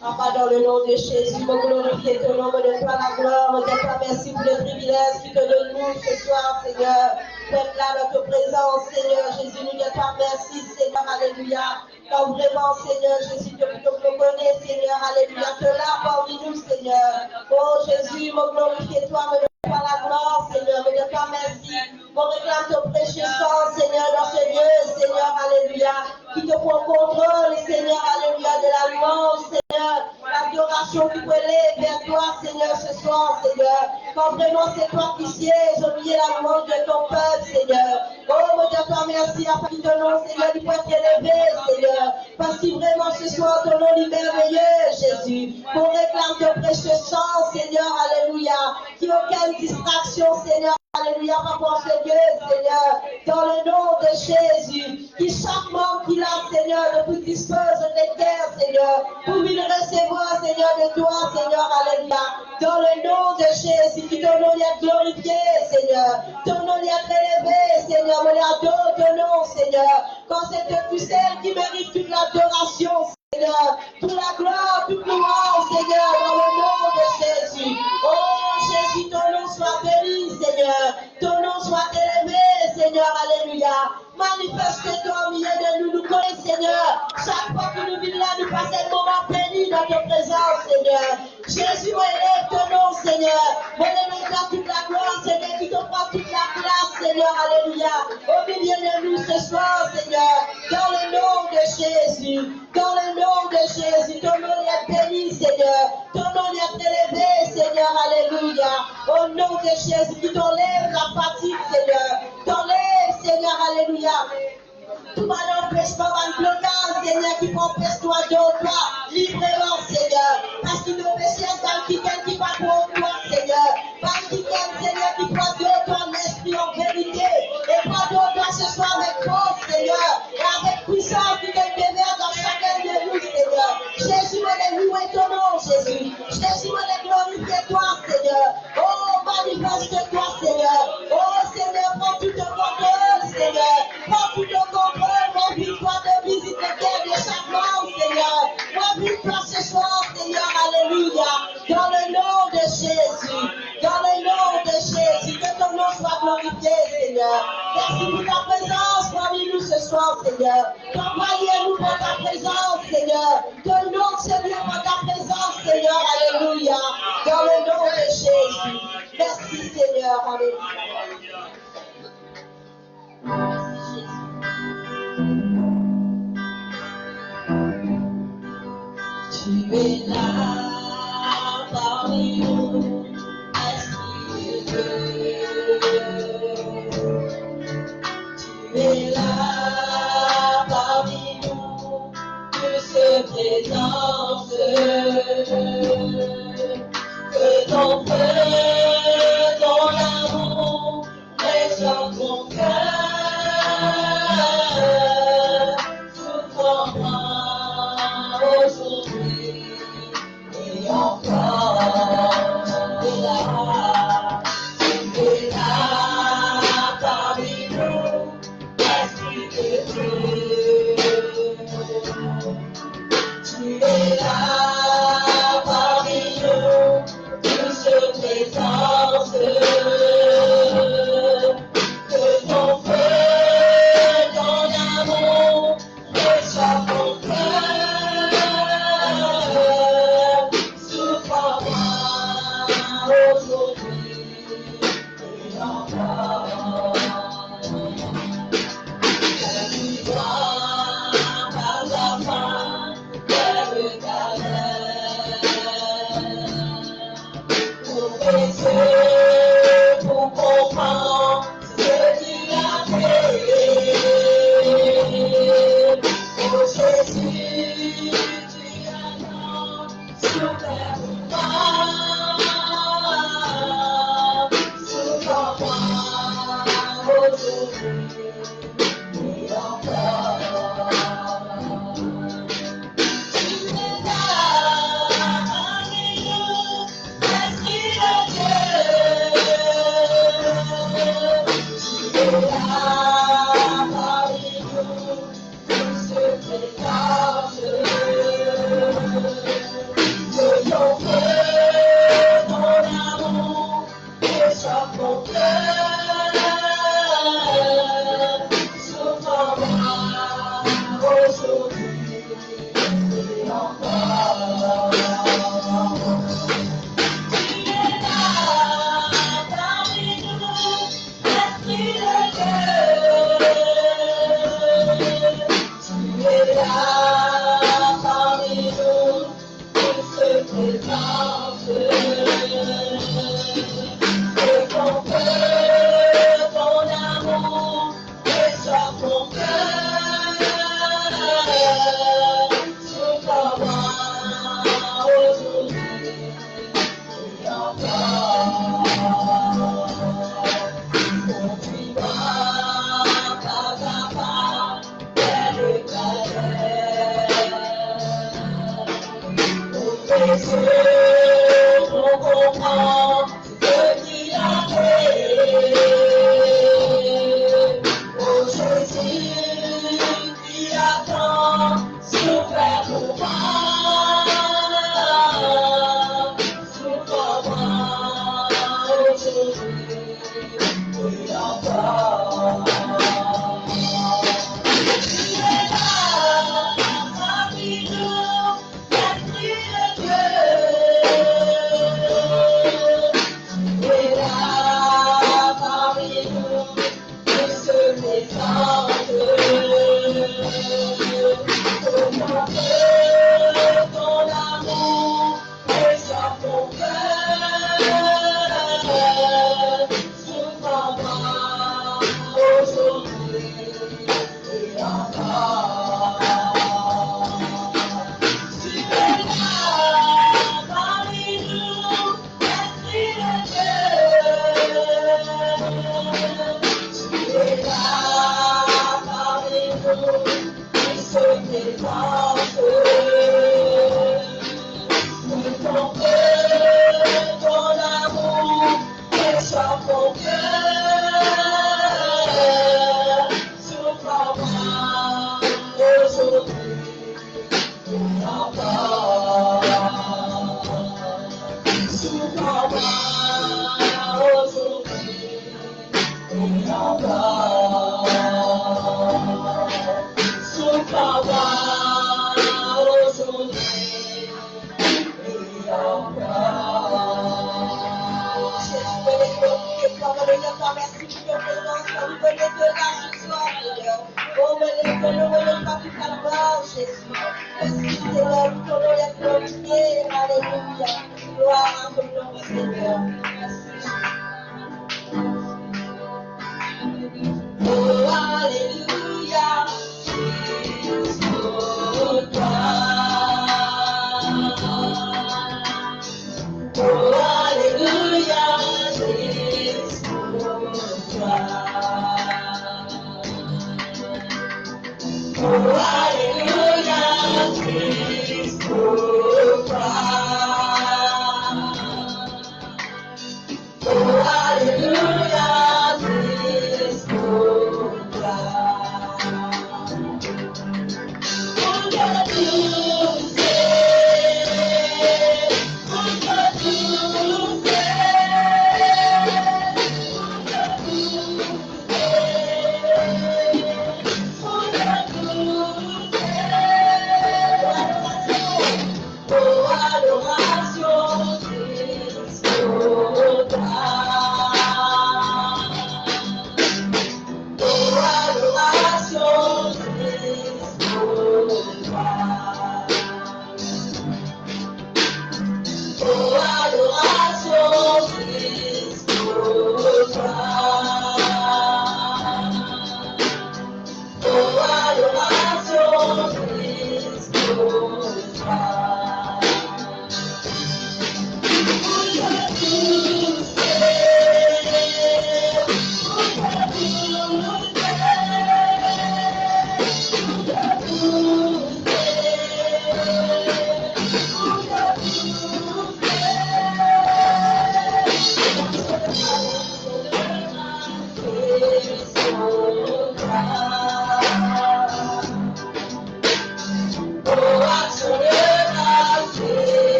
Papa, dans le nom de Jésus, mon glorifier ton nom, de toi la gloire, de toi merci pour le privilège qui te donne nous ce soir, Seigneur. D'être là dans ta présence, Seigneur Jésus, nous de toi merci, Seigneur, alléluia. Quand vraiment, Seigneur Jésus, depuis que vous connaissez, Seigneur, alléluia, te là parmi nous, Seigneur. Oh Jésus, mon glorifier toi, me de toi la gloire, Seigneur, me de toi merci. On réclame ton précieux sang, Seigneur, dans ce lieu, Seigneur, alléluia, qui te prend contrôle, Seigneur, alléluia, de la louange, Seigneur, l'adoration qui peut aller vers toi, Seigneur, ce soir, Seigneur. Quand vraiment c'est toi qui sièges au milieu de la louange de ton peuple, Seigneur. Oh, mon Dieu, toi, merci à partir de ton nom, Seigneur, du point élevé, Seigneur. Parce que vraiment ce soir, ton nom est merveilleux, Jésus. On réclame ton précieux sang, Seigneur, alléluia. Qu'il n'y ait aucune distraction, Seigneur. Alléluia, papa, Dieu, Seigneur, dans le nom de Jésus, qui chaque membre qu'il a, Seigneur, de vous dispose de terre, Seigneur, pour lui recevoir, Seigneur, de toi, Seigneur, alléluia, dans le nom de Jésus, qui ton nom est glorifié, Seigneur, ton nom est élevé, Seigneur, on adore ton nom, Seigneur, quand c'est tu celle qui mérite toute l'adoration, Seigneur, toute la gloire, toute louange, Seigneur, dans le nom de Jésus. Oh Jésus, ton nom soit béni, Seigneur. Ton nom soit élevé, Seigneur, alléluia. Manifeste-toi au milieu de nous, nous connaissons, Seigneur. Chaque fois que nous venons là, nous passons un moment béni dans ta présence, Seigneur. Jésus, on élève ton nom, Seigneur. On élève toute la gloire, Seigneur, qui te prend toute la place, Seigneur, alléluia. Au milieu de nous ce soir, Seigneur, dans le nom de Jésus. Dans le nom de Jésus, ton nom est béni, Seigneur. Ton nom est élevé, Seigneur, alléluia. Au nom de Jésus, qui t'enlève la fatigue, Seigneur. T'enlève, Seigneur, alléluia. Tout va n'empêche pas un blocage, Seigneur, qui empêche toi de toi, librement, Seigneur. Parce qu'il ne péché dans quelqu'un qui va pour toi, Seigneur. Parce qu'il y a Seigneur, qui croit de toi, l'esprit en vérité. Et croit de toi ce soir avec force, Seigneur. Et avec puissance, qui te déverse dans chacun de nous, Seigneur. Jésus, on est loué ton nom, Jésus. Jésus, on est glorifié toi, Seigneur. Oh, manifeste-toi, Seigneur. Oh, Seigneur, prends tout ton contrôle, Seigneur. Prends tout ton contrôle. Remplis-toi de visite de terre de chaque membre, Seigneur. Remplis-toi ce soir, Seigneur, alléluia. Dans le nom de Jésus. Dans le nom de Jésus. Que ton nom soit glorifié, Seigneur. Merci pour ta présence parmi nous ce soir, Seigneur. Envoyez-nous pour ta présence, Seigneur. Ton nom, Seigneur, pour ta présence, Seigneur, alléluia. Dans le nom de Jésus. Merci, Seigneur, alléluia. Tu es là parmi nous, Esprit de Dieu. Tu es là parmi nous, plus présence. Que ton feu, ton amour, reste dans ton cœur. Souffre-moi aujourd'hui et encore. Tu es là parmi nous, Esprit de Dieu. Tu es là parmi nous, douce présence. Que ton feu, ton amour, reçoive mon cœur. Souffre-moi aujourd'hui et encore. Conduis-moi par la main vers le calvaire. Pour que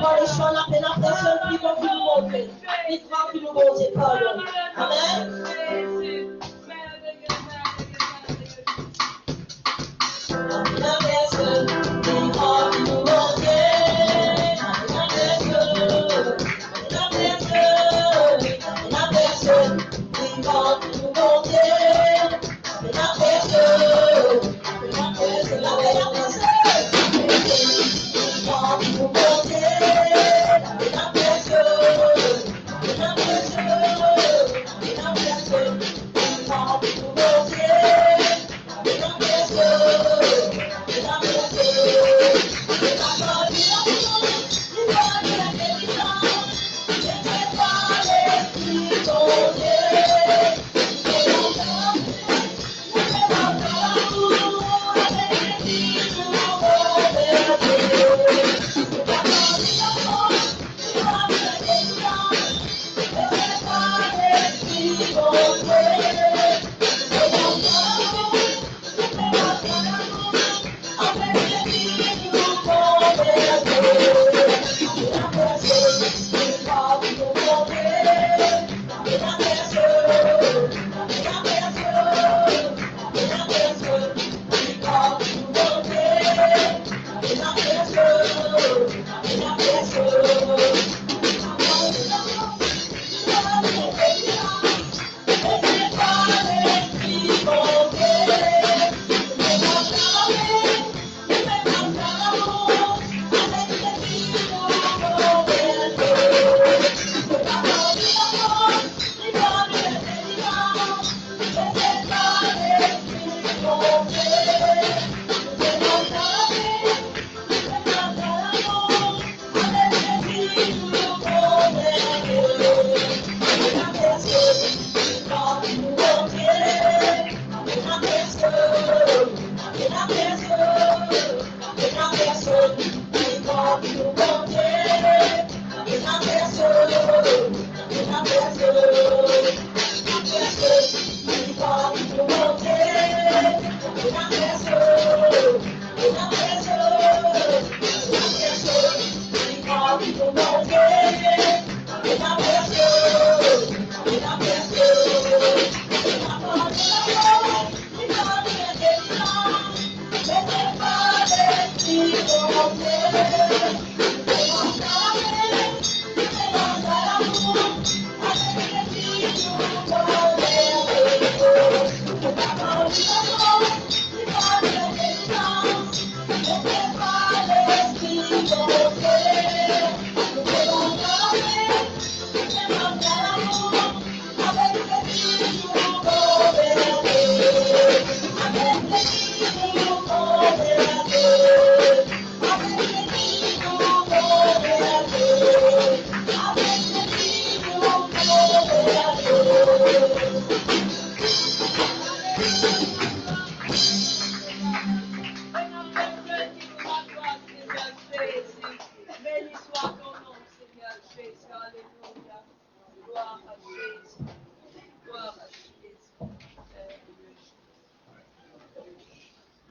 pas les champs, la peine, la personne qui va vous montrer. Il croit que nous montrer pardon. Amen. La personne qui croit que nous montrer. La personne qui va nous montrer. La personne,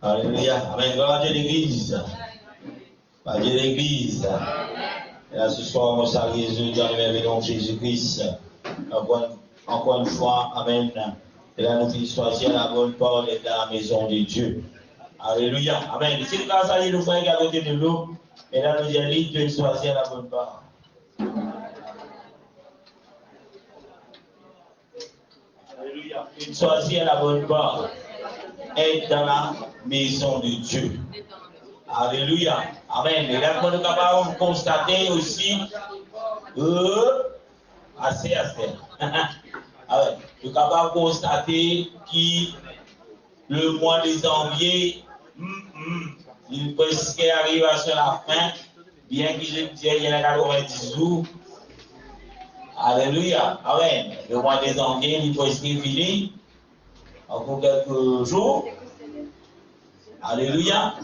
Alléluia. Amen. Gloire à Dieu l'église. À Dieu l'église. Et là, ce soir, on salue Jésus dans le nom de Jésus-Christ. Encore une fois, Amen. Et là, nous finissons choisir la bonne parole et la maison de Dieu. Alléluia. Amen. Si nous avons salué, nous frères qui à côté de nous. Et là, nous disons, Dieu choisir la bonne parole. Alléluia. Choisir la bonne parole. Être dans la maison de Dieu. Alléluia. Amen. Et là, nous sommes capables de constater aussi assez. Alors, nous sommes capables de constater que le mois de janvier, il peut arriver sur la fin, bien qu'il y ait 90 jours. Alléluia. Amen. Le mois de janvier, il peut fini. Encore quelques jours. Alléluia.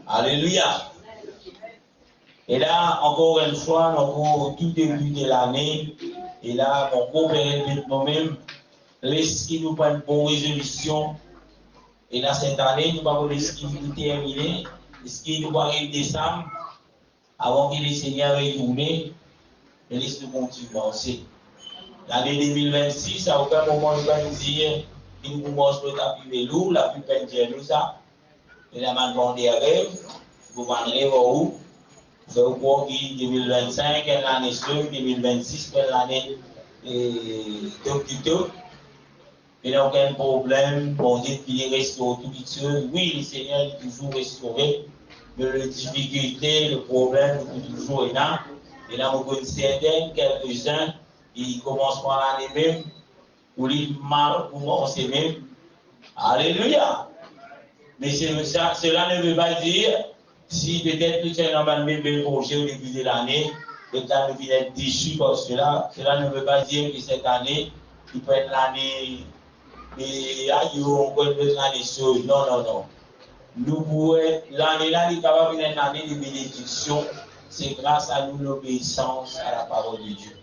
Alléluia. Et là, encore une fois, au tout début de l'année, et là, mon beau père de nous-mêmes, laissez nous prendre une bonne résolution. Et là, cette année, nous allons laisser terminer. ce qui nous arrive décembre, avant que le Seigneur retourne, et laisse nous continuer à avancer. L'année 2026, à aucun moment nous allons dire qu'il nous mange le tapis lourd, la plus peine de nous ça. Et la main des rêves, vous vendrez où? Vous croire que 2025 est l'année sûre, 2026 est l'année d'octobre. Il n'y a aucun problème, bon Dieu qui restaure tout seul. Oui, le Seigneur est toujours restauré, mais les difficultés, le problème est toujours là. Et là, on connaît certains, quelques-uns, ils commencent par l'année même, ou ils mal commencent même. Alléluia! Mais cela ne veut pas dire, si peut-être tout est normalement bien projet au début de l'année, le temps nous vient être déçu par cela, cela ne veut pas dire que cette année, il peut être l'année. Et on peut mettre l'année chose. Non, non, non. Nous pouvons, l'année-là, il est capable d'être une année de bénédiction. C'est grâce à nous l'obéissance à la parole de Dieu.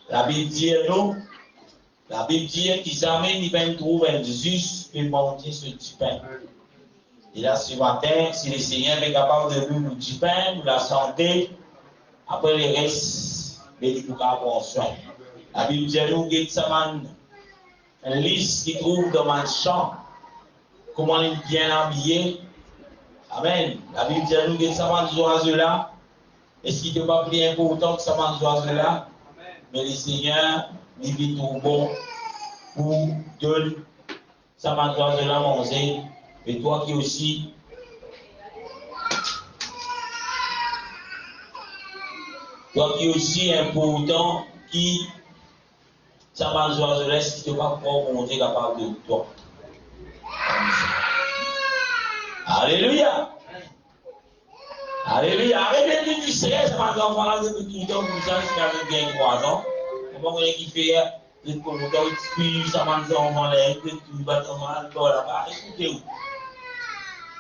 La Bible dit, non? La Bible dit qu'ils amènent, ils viennent trouver juste de monter ce du pain. Et là, ce matin, si le Seigneur est capable de nous du pain, de la santé, après le reste, il faut qu'on soin. La Bible dit, nous, un liste qui trouve dans un champ, comment il est bien habillé. Amen. La Bible dit à nous que ça mange oiseau là. Est-ce qu'il n'est pas plus important que ça mange oiseau là? Mais le Seigneur, il vit tout bon pour donner ça mange oiseau là manger. Et toi qui aussi. Toi qui aussi important qui. Ça va jouer à si tu ne vas pas mon Dieu capable de toi. Alléluia. Alléluia. Arrêtez de distraire, ça va nous faire depuis tout le temps, vous savez, c'est avec bien 3 ans. On va qui fait le commentaire, puis ça va nous envoyer, que tu vas te faire là-bas. Écoutez-vous.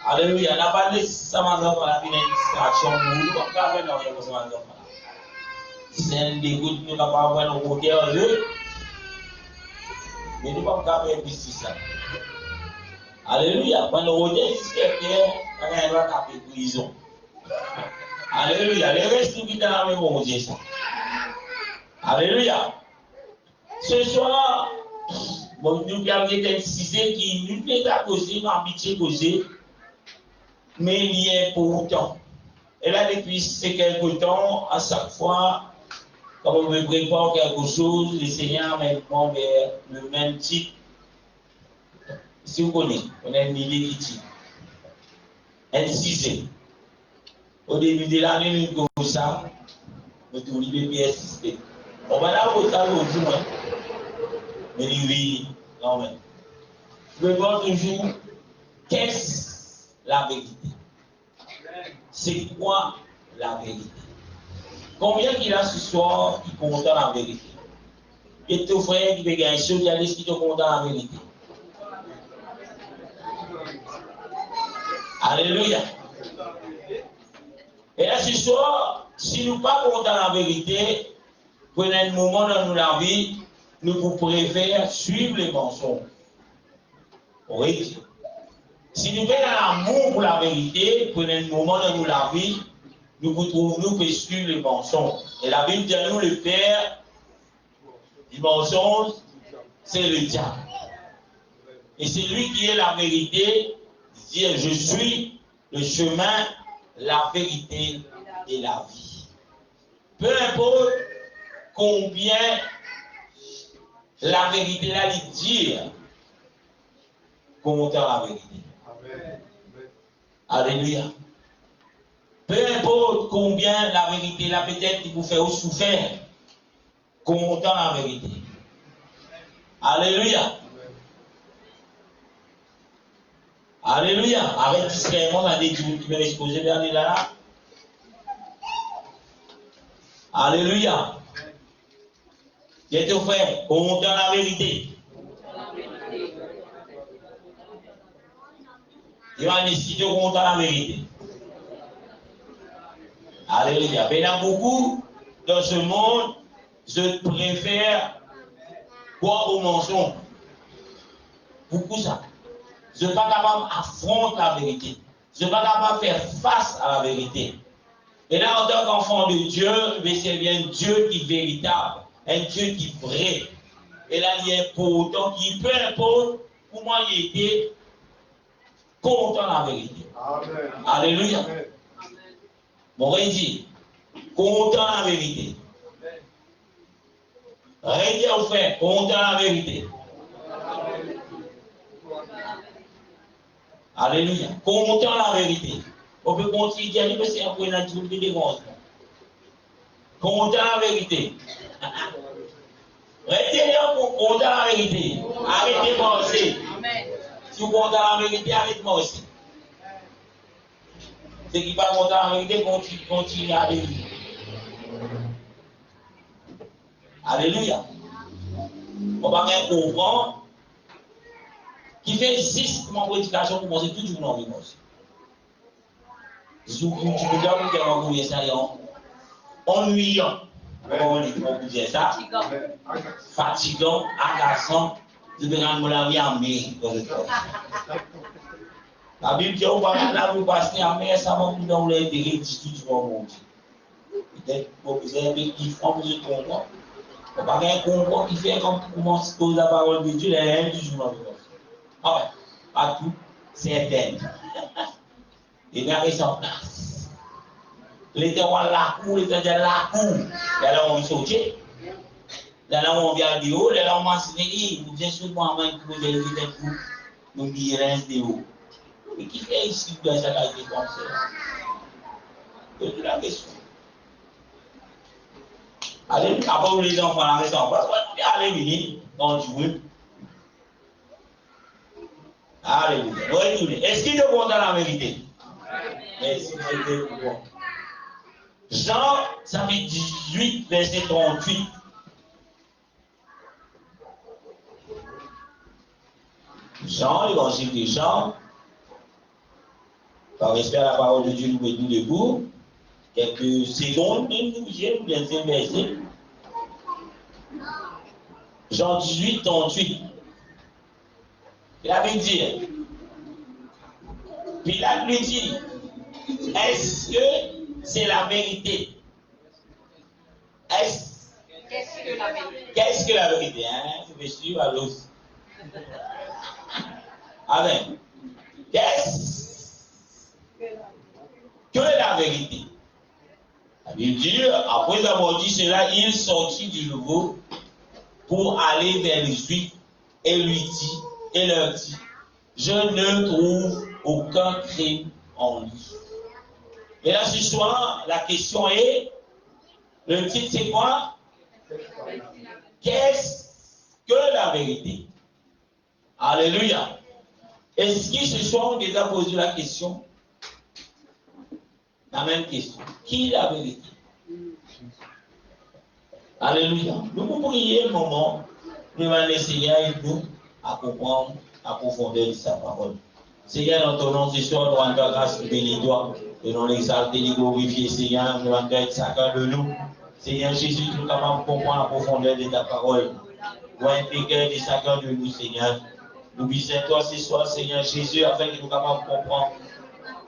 Alléluia. On n'a pas laissé ça va nous faire une distraction pour nous. On va pas faire non, ça va nous faire. C'est un dégoût, nous ne pouvons pas avoir nos côtés en eux. Mais nous ne pouvons pas faire ça. Alléluia. Quand nous regardons ce quelqu'un, on va taper prison. Alléluia. Les restes qui sont dans la même Dieu. Alléluia. Ce soir, nous avons été incisés qui nous n'est pas causé, nous habitués causé, mais il y a pour autant. Et là, depuis ces quelques temps, à chaque fois, quand on me prépare quelque chose, le Seigneur me prend vers le même type. Si vous connaissez, on a une idée qui dit. Incisé. Au début de l'année, nous comme ça, nous avons une PSSP. On va là au temps aujourd'hui, mais oui, non mais. Je veux voir toujours, qu'est-ce la vérité? C'est quoi la vérité? Combien qu'il a ce soir qui compte la vérité? Et ton frère qui veut gagner sur la liste qui te compte la vérité. Alléluia. Et là, ce soir, si nous ne pas comptons la vérité, prenez un moment dans notre vie, nous préférons suivre les mensonges. Oui. Si nous venons dans l'amour pour la vérité, prenez un moment dans notre vie, nous trouvons que suivre les mensonges. Et la Bible dit à nous, le père du mensonge, c'est le diable. Et c'est lui qui est la vérité, dit je suis le chemin, la vérité et la vie. Peu importe combien la vérité là lui dire, comptons la vérité. Amen. Alléluia. Peu importe combien la vérité là peut-être qui vous fait souffrir, comptons la vérité. Alléluia. Alléluia. Avec discrètement, on a des jours qui veulent exposer vers là. Alléluia. J'ai tout fait. Comptons la vérité. Il va décider de compter la vérité. Alléluia. Mais il y a beaucoup dans ce monde, je préfère croire au mensonge. Beaucoup ça. Je ne suis pas capable d'affronter la vérité. Je ne suis pas capable de faire face à la vérité. Et là, en tant qu'enfant de Dieu, c'est bien un Dieu qui est véritable, un Dieu qui est vrai. Et là, il est important, qui peu importe comment il était, content la vérité. Amen. Alléluia. Amen. Bon, on dit, content la vérité. Rien au fait, content la vérité. Alléluia. Content la vérité. On peut continuer à dire que c'est un peu naturel de défense. Content la vérité. Retenez-vous pour content la vérité. Arrêtez de penser. Si vous comptez la vérité, arrêtez-moi aussi. Ceux qui ne pas content la vérité, continuez à vivre. Alléluia. On va bien comprendre qui fait 6 pour ma prédication pour manger toujours dans le monde. Si vous avez ça, ennuyant. On dit ça. Fatigant, agaçant. Je vais rendre la vie à mai. La Bible dit, on va aller vous passer à mai, ça va vous donner des rédits tout le monde. Peut-être que vous avez qui font vous comprendre. On va rien comprendre qui fait comme commence à poser la parole de Dieu, les règles du jour. Ah ouais, pas tout, certaines. Et bien, ils sont en place. Les gens la cour, les gens la cour. Là, on sortit. Là, on vient de haut, là, on m'a dit, vous êtes sur moi, vous avez dit, vous dites, reste de haut. Mais qui fait ici, dans ça, la défense? C'est la question. Allez, après, les enfants, la maison, allez, venez, dans Dieu. Alléluia. Est-ce qu'il est bon dans la vérité? Est-ce qu'il est bon? Jean, ça fait 18, verset 38. Jean, l'évangile de Jean, par respect à la parole de Dieu, nous mettons debout. Quelques secondes, même nous bien verset. Jean 18, 38. Il avait dit, Pilate lui dit, est-ce que c'est la vérité? Qu'est-ce que la vérité? Qu'est-ce que la vérité? Je me suis à l'os. Amen. Qu'est-ce que la vérité? La Bible dit, après avoir dit cela, il sortit du nouveau pour aller vers les Juifs et leur dit, je ne trouve aucun crime en lui. Et là, ce soir, la question est, le titre c'est quoi? Qu'est-ce que la vérité? Alléluia. Est-ce que ce soir, on déjà posé la question? La même question. Qui est la vérité? Alléluia. Nous pouvons prier un moment, nous allons essayer avec nous à comprendre la profondeur de sa parole. Seigneur, dans ton nom, ce soir, nous rendons grâce et bénis-toi. Et nous l'exalter, nous glorifier, Seigneur, nous rendons être chacun de nous. Seigneur Jésus, nous sommes capables de comprendre la profondeur de ta parole. Nous intégrer de chacun de nous, Seigneur. Nous visons toi ce soir, Seigneur Jésus, afin que nous soyons capables de comprendre,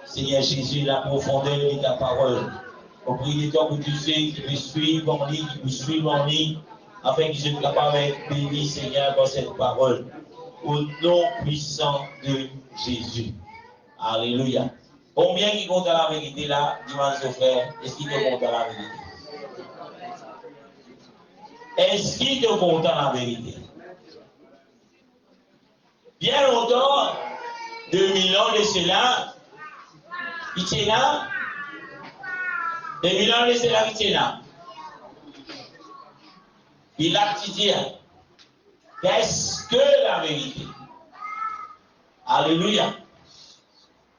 Seigneur Jésus, la profondeur de ta parole. On prie de toi pour tous ceux qui me suivent en ligne, qui me suivent en ligne, afin qu'ils soient capables d'être bénis, Seigneur, par cette parole. Au nom puissant de Jésus. Alléluia. Combien qui compte à la vérité là, dimanche frère? Est-ce qu'il te compte à la vérité? Est-ce qu'il te compte à la vérité? Bien longtemps, 2000 ans de cela, il était là. 2000 ans de cela, il était là. Il a dit, qu'est-ce que la vérité? Alléluia.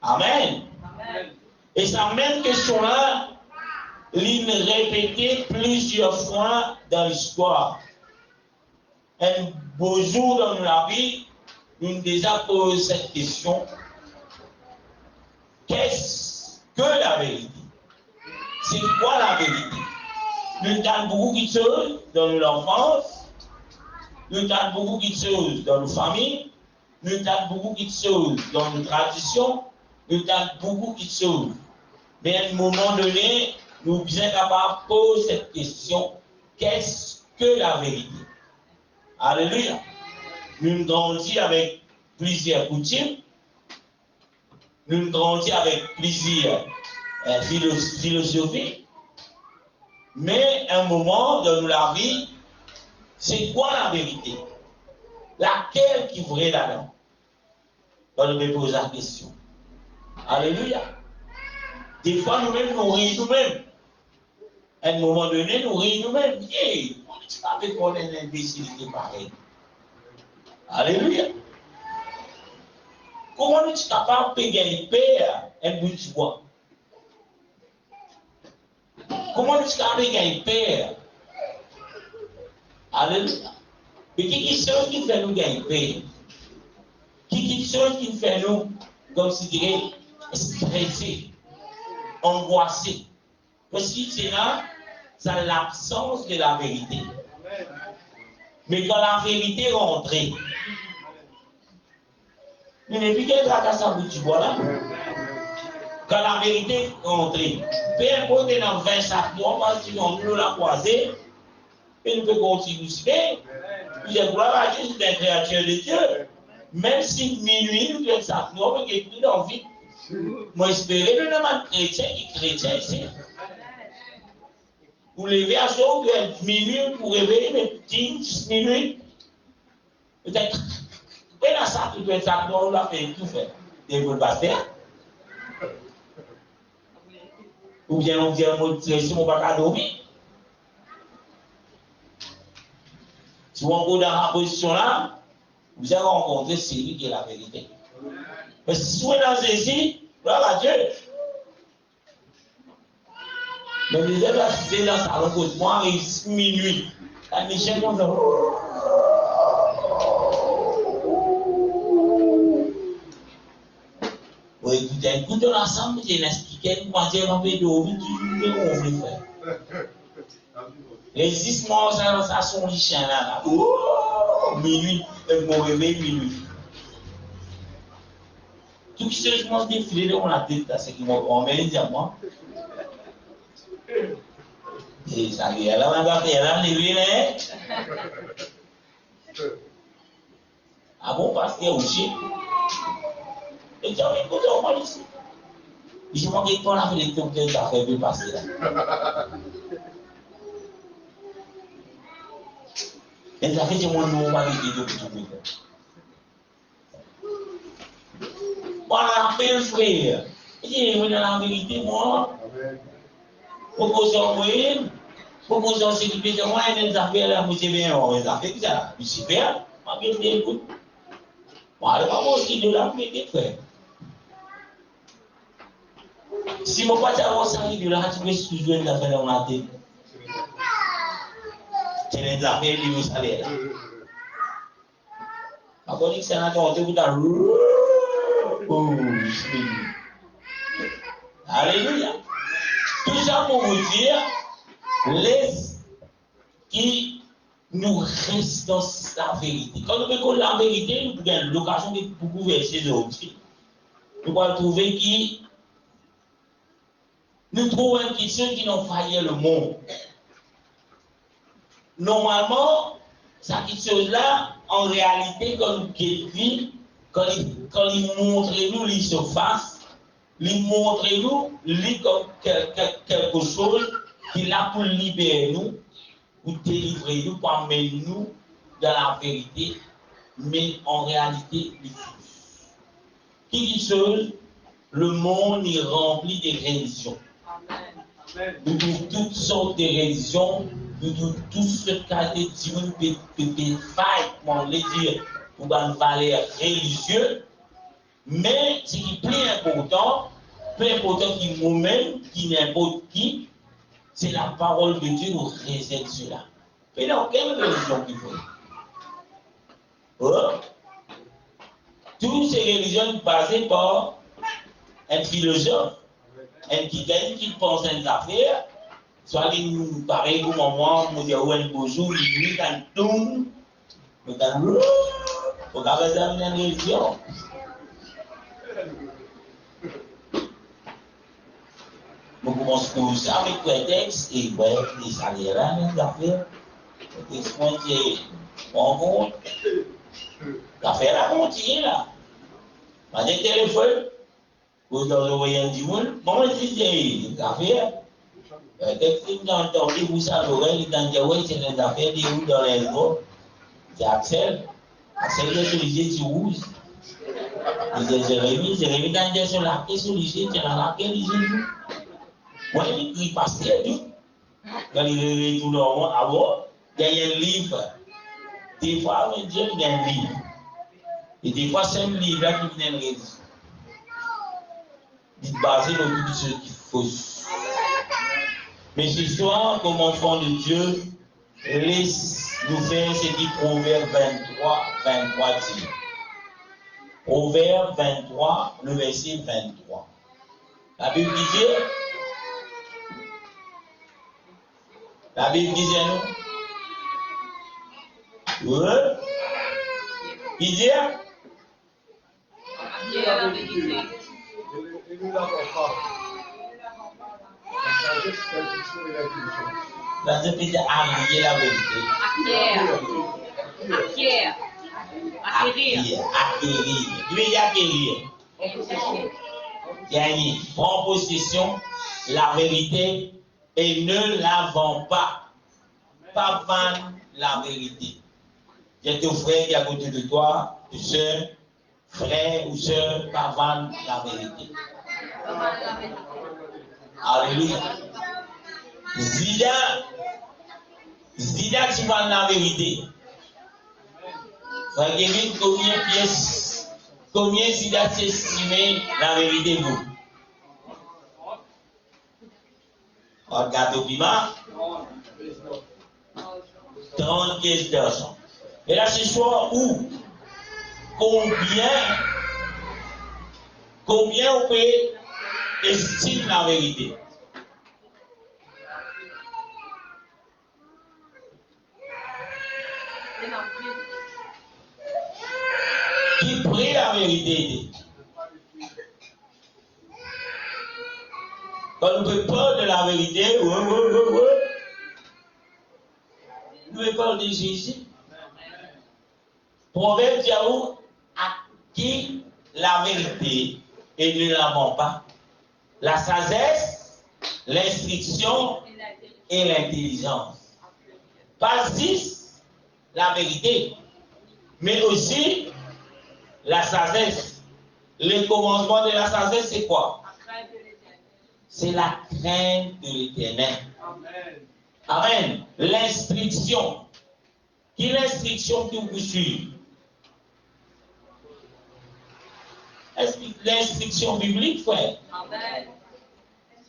Amen. Amen. Et cette même question-là, il répétait plusieurs fois dans l'histoire. Un beau jour dans la vie, nous déjà posé cette question. Qu'est-ce que la vérité? C'est quoi la vérité? Nous avons beaucoup de choses dans l'enfance, nous avons beaucoup de choses dans nos familles, nous avons beaucoup de choses dans nos traditions, nous avons beaucoup de choses. Mais à un moment donné, nous sommes bien capables de poser cette question, qu'est-ce que la vérité? Alléluia. Nous grandissons avec plusieurs coutumes, nous grandissons avec plusieurs philosophies, mais à un moment dans la vie, c'est quoi la vérité? Laquelle qui est vraie là-dedans? On me pose la question. Alléluia. Des fois, nous-mêmes, nous rions nous-mêmes. À un moment donné, nous rions nous-mêmes. Hey, tu savais qu'on est une imbécilité pareille. Alléluia. Comment es-tu capable de payer une paire un bout de bois? Comment es-tu capable de gagner une paire? Alléluia. Mais qui sont qui fait nous gagner une paire? Qui sont qui fait nous, comme si dirait, stressés, angoissés? Parce que c'est là, c'est l'absence de la vérité. Mais quand la vérité est rentrée, mais depuis qu'elle tracasse à bout du bois là, quand la vérité est rentrée, peu importe dans 20 sacs, on va dire nous la croiser, et nous pouvons continuer. J'ai gloire à Dieu, c'est une créature de Dieu. Même si minuit, nous faisons ça, nous avons pris dans la vie. Moi, j'espérais que nous avons un chrétien qui est chrétien ici. Vous levez à son minuit pour réveiller mes petits 10 minutes. Peut-être. Et là, ça, tu dois être ça, on l'a fait tout faire. Et vous le passez. Ou bien on dit un mot de mon pas dormir. Si on go dans la position là, vous allez rencontrer celui qui est la vérité. Mais si vous êtes dans ceci, gloire à Dieu. Mais les élèves là, c'est dans sa rencontre, moi, il est minuit. La Michel, on dit. Oui, écoutez l'ensemble, j'ai expliqué, moi, j'ai un peu d'eau, tu veux qu'on veut faire. Les 6 mois, ça sont les chiens là. Minuit, mon réveil, minuit. Tout ce que je mange défilé dans la tête, c'est qu'ils m'ont dit à moi. Et ça y est, là, on va faire là, les là. Ah bon, parce qu'il y a aussi. Et tu as vu, écoute, on va ici. Je m'en dis pas la vérité, que ça fait bien passer là. Et ça fait que mon normalité de tout le monde. Voilà, frère, frère. Et je dis, la vérité, moi. Proposition moyenne, proposition sécurité de moi, et les affaires là, monsieur bien, les affaires qui ça, super, ma bien bien écoute. Moi, je vais aussi de la paix, frère. Si mon pas savoir ça, il là, tu peux suivre les affaires dans la tête. C'est les affaires du salaire. Ma bonne c'est un temps, tu vous as. Oh, alléluia. Tout ça pour vous dire, laisse qui nous reste dans la vérité. Quand nous mettons la vérité, nous avons l'occasion de beaucoup verser de autres. Nous allons trouver qui nous trouvons une question qui nous faillit le monde. Normalement, cette question-là, en réalité, quand nous vit, quand il montre nous les surfaces, il montre nous quelque chose qui a pour libérer nous, pour délivrer nous, pour amener nous dans la vérité, mais en réalité, il fausse. Qui dit chose, le monde est rempli de religions. Nous avons toutes sortes de religions, nous avons tout ce qu'a été dit, nous failles, comment le dire, pour une valeur religieuse, mais ce qui est plus important qui nous-mêmes, qui n'importe qui, c'est la parole de Dieu nous réserve cela. Mais dans quelle religion qu'il faut? Toutes ces religions basées par un philosophe, un qui pense à une affaire, soit il pareil comme moi, on dit un beau jour, il dit un toum, il dit un faut qu'avec ça, une religion. commence comme ça avec prétexte et ouais, les salaires, les affaires. Prétexte, on compte. L'affaire a continué là. On a des téléphones. Vous envoyez un dimanche. Comment dis-tu l'affaire? Dès que vous entendez, vous à l'oreille, dans les ouais, c'est les affaires des roues dans les gros. C'est Axel. Axel est sur les yeux du rouge. Il dit Jérémy, dans les sur la quai, sur les yeux, tu as la quai, les yeux. Moi, il passe tout. Quand il est tout le monde, avant, il y a un livre. Des fois, on dit qu'il y a un livre. Et des fois, c'est un livre qui vient de rédiger. Il est basé sur tout ce qui est faux. Mais ce soir, comme enfant de Dieu, laisse-nous faire ce qui Proverbe 23 dit. Proverbe 23, le verset 23. La Bible disait, nous, il dit, dans ce pays, allier la vérité. Acquérir. Il veut dire acquérir. Gagner. Prends possession, la vérité, et ne la vends pas. Pas vendre la vérité. Il y a ton frère qui est à côté de toi, tu sais, frère ou soeur, pas vendre la vérité. Alléluia. Zida, tu vends la vérité. Frère Kevin, combien Zida s'estime la vérité vous? Regarde au piment. 35 d'argent. Et là, ce soir, où? Combien on peut estimer la vérité? Qui prie la vérité? Quand nous avons peur de la vérité, nous avons peur de Jésus. Proverbe dit à qui la vérité et ne la vend pas. La sagesse, l'instruction et l'intelligence. Pas 10, la vérité, mais aussi la sagesse. Le commencement de la sagesse, c'est quoi? C'est la crainte de l'Éternel. Amen. L'instruction. Qui est l'instruction que vous suivez? Est-ce que l'instruction biblique, frère? Amen.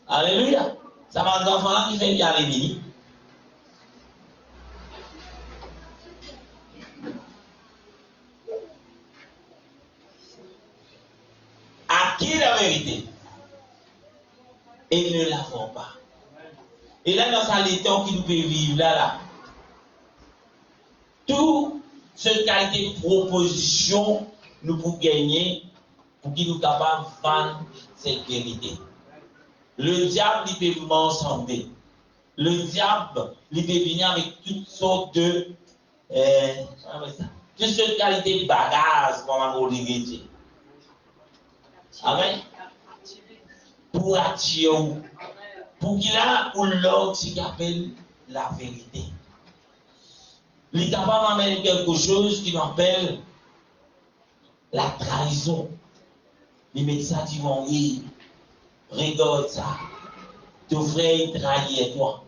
Alléluia. Ça va des enfants là qui fait bien les nuits. À qui la vérité? Et ne la font pas. Et là, dans ce temps qui nous peut vivre là, tout ce qualité de proposition nous pour gagner, pour qu'il nous capable de vendre cette vérité. Le diable, il peut m'ensembler. Le diable, il peut venir avec toutes sortes de toutes sortes de qualités de bagages, comme on dit dire. Amen. Pour attirer, pour qu'il a ou l'autre qui appelle la vérité. Il est capable d'amener quelque chose qui m'appelle la trahison. Les médecins disent, oui, regarde ça. Ton frère trahit toi.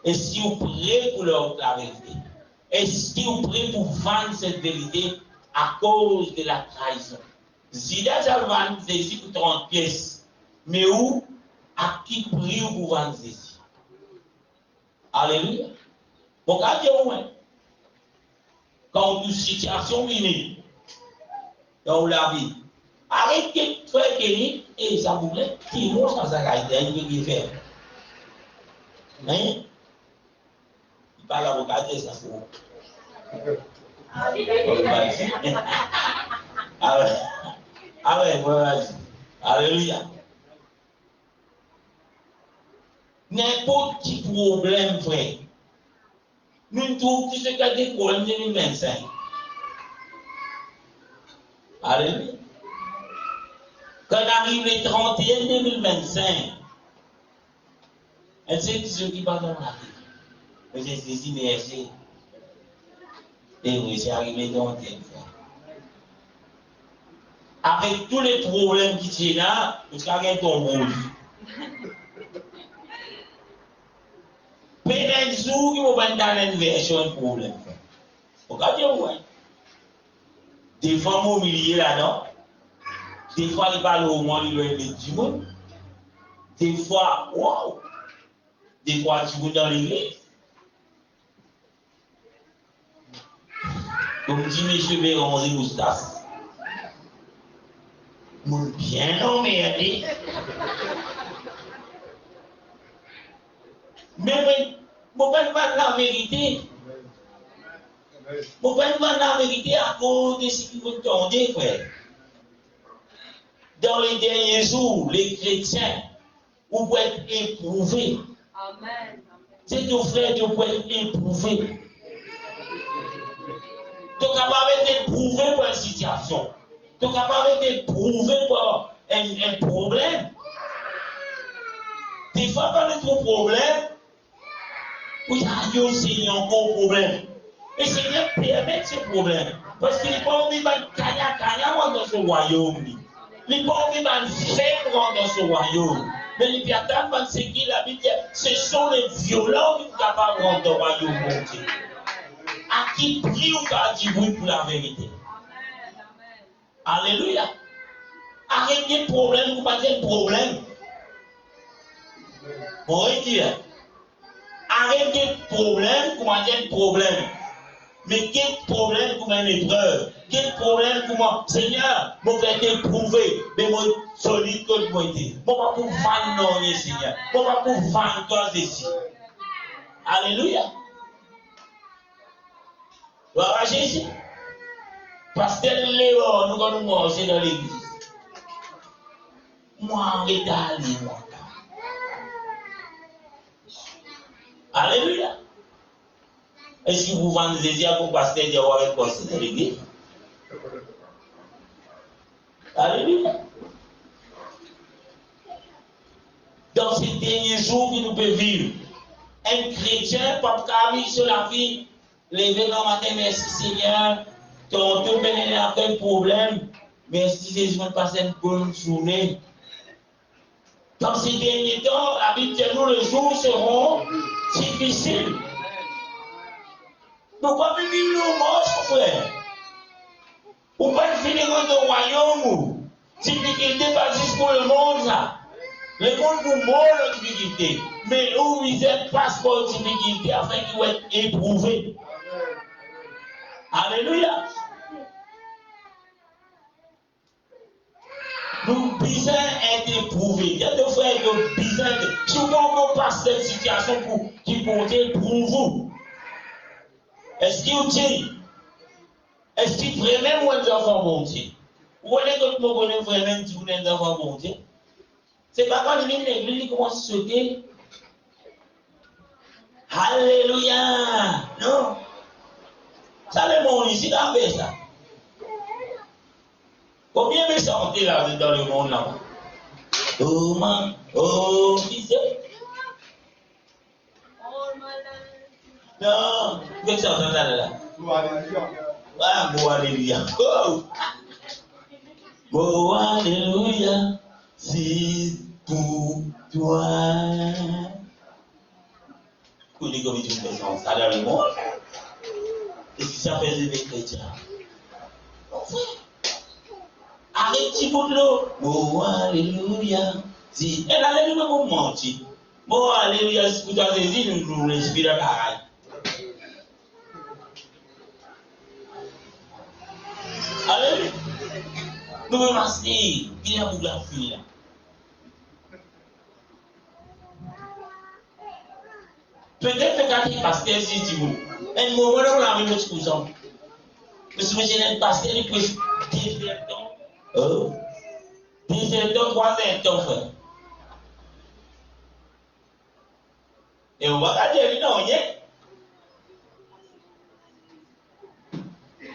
Est-ce que vous prêt pour leur la vérité? Est-ce que vous prêt pour vendre cette vérité à cause de la trahison? Zida Jalvan, c'est ici pour 30 pièces. Mais où? À qui prix vous vendre ici? Alléluia. Bon, regardez au moins. Quand une situation vient dans la vie, arrêtez de faire gagner et ça vous plaît, qui nous ça va il faire. Hein? Il parle à l'avocat, ça se voit. Ah ouais, voilà. Alléluia. N'importe qui problème, frère. Nous trouvons que ce cas des problèmes 2025. Alléluia. Quand arrive le 31 2025, elle sait ce qui va dans la vie. Mais j'ai saisi merci. Et oui, c'est arrivé dans le temps. Avec tous les problèmes qui sont là, vous avez ton rouge. Peut-être que vous avez dans une version de problème. Regardez, ouais. Des fois, mon milieu là-dedans. Des fois, il parle au moins du monde. Des fois, wow. Des fois, tu vas dans l'église. Comme dit M. Béron, dit Moustache. Mon bien emmerdé. Mais, mon père va la vérité. Mon père va la vérité à cause de ce qui vous tendez, frère. Dans les derniers jours, les chrétiens, vous pouvez être éprouvés. Amen. C'est ton frère, tu peux être éprouvé. Tu es capable d'être éprouvé par une situation. Tu es capable d'être éprouvé par un problème. Des fois, quand tu as un problème, oui, c'est encore un problème. Et c'est bien permettre ce problème. Parce qu'il n'est pas envie de kanya dans ce royaume. Il n'est pas envie de faire dans ce royaume. Mais les piatans, ce qui la Bible dit, ce sont les violents qui sont capables de rentrer dans le royaume de Dieu. À qui prie ou pas dit oui pour la vérité. Alléluia. Arrêtez le problème, vous pas de problème. Bon, dire. Arrêtez le problème, vous pas de problème. Mais quel problème pour une épreuve? Quel problème pour moi? Seigneur, je vais t'éprouver, mais moi, solide que je vais être. Je ne vais pas pour fan non, Seigneur. Je ne vais pas pour fan toi ici. Alléluia. Voilà Jésus. Pasteur Léon, nous allons manger dans l'église. Moi, en rétali, moi. Alléluia. Est-ce que vous vendez déjà pour pasteur de avoir un poste dans l'église? Alléluia. Dans ces derniers jours que nous pouvons vivre, un chrétien, pas de sur la vie, lever le matin, merci Seigneur, ton tout béni a un problème, merci Jésus, on passe une bonne journée. Dans ces derniers temps, la Bible dit nous, les jours seront difficiles. Nous ne pouvons pas vivre nos moches, frère. Ou pas finir dans le royaume. Difficulté pas juste pour le monde, ça. Le monde vous mord la difficulté. Mais où vous êtes passeport de difficulté afin qu'il va être éprouvé. Alléluia. Nous besoin d'être éprouvés. Il y a des frères qui ont besoin de. Souvent, on passe cette situation qui comptait pour vous. Est-ce qu'il dit? Est-ce qu'il vraiment ou des enfants bon Dieu? Ou est-ce que vous connaissez vraiment si vous êtes des enfants bon Dieu? C'est pas quand l'église commence à sauter. Alléluia! Non? Ça, le monde ici, dans ça. Combien de santé là dans le monde là? Oh, man, oh, Dieu. Non, qu'est-ce que ça fait là? Ah, bon, alléluia. Oh, bon, alléluia. C'est pour toi. Vous dites comme une maison, ça dans le monde. Et si ça fait des chrétiens? Non, frère. Arrêtez pour l'eau. Oh, alléluia. Si, elle a l'air de vous mentir. Bon, alléluia, si vous avez dit, nous respirons pareil. Alléluia. Nous me masser, bien vous la fille. Peut-être que quand il passe, si tu veux, un moment où on a mis notre cousin. Mais si vous êtes passé, il peut 17 ans. Oh, 17 ans, 3 ans, frère. Et on va dire, non, rien.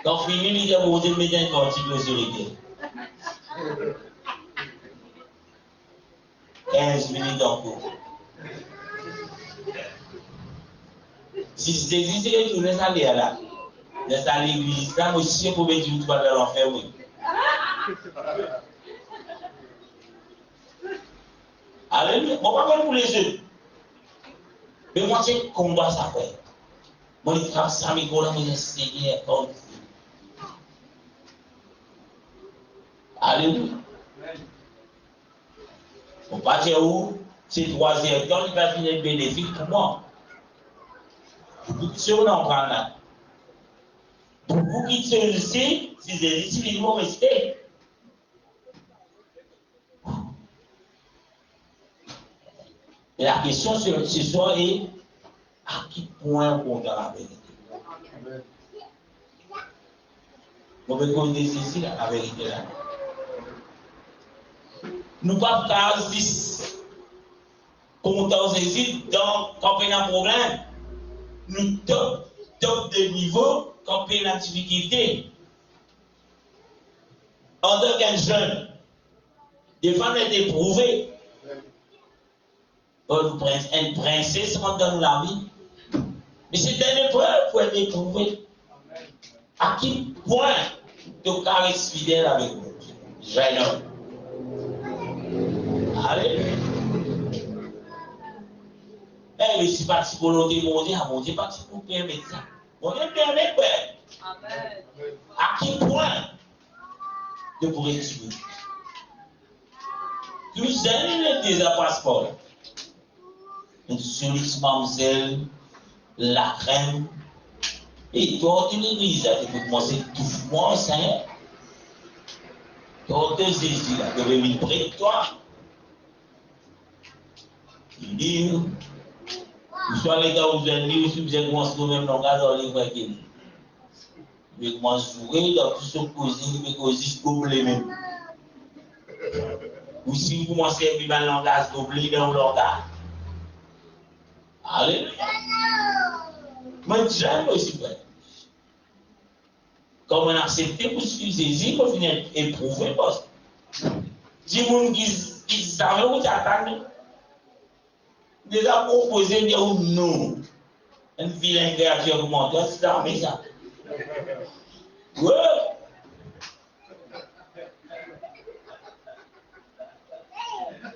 Quand fini, il dit, vous devez mettre un article sur les pieds. 15 minutes en cours. Si c'est existé, je laisse aller là. Laisse aller l'église. Là, moi, si je peux mettre une toile dans l'enfer, oui. Alléluia. Bon, pas pour les jeux. Mais moi, c'est combat ça fait. Moi, je trace ça, mais quand je Seigneur, oh. Alléluia. On va dire où c'est 3 heures, quand il va finir bénéfique pour moi. Beaucoup de choses on prend là. Beaucoup qui se ici, si c'est ici, ils vont rester. Et la question ce soir est à qui point on doit la vérité. On veut qu'on dise ici la vérité là. Nous ne pouvons pas faire 10 comme on ici, donc quand on a un problème, nous top de niveau quand on a une difficulté. En tant qu'un jeune, des femmes sont éprouvées. Une princesse rentre dans la vie. Mais c'est une épreuve pour être éprouvé. À quel point tu restes fidèle avec nous, jeune homme. Alléluia. Eh, mais si parti pour l'autre, mon Dieu, parti pour permettre ça. Mon Dieu permet quoi? Amen. À quel point tu pourrais tuer? Tous les des passeports. Une solide mademoiselle, la crème. Et toi, tu l'église, tu peux commencer tout moi, Seigneur. Toi, tu es ici, tu veux venir près de toi. Il dit, soit les gars, vous êtes libres, si vous êtes commencé même dans le cas dans les vrais qui vous commencez à jouer dans tout ce cosine, vous causer gobelet même. Ou si vous commencez à vivre dans le langage gobelet dans le langage. Alléluia. Moi, j'aime aussi frère. Comme on a accepté pour suivre Jésus, pour venir éprouver, parce que si vous qui savent où t'attendent, déjà proposé dire non. Une vilaine créature augmente, c'est ça, mais ça. Ouais.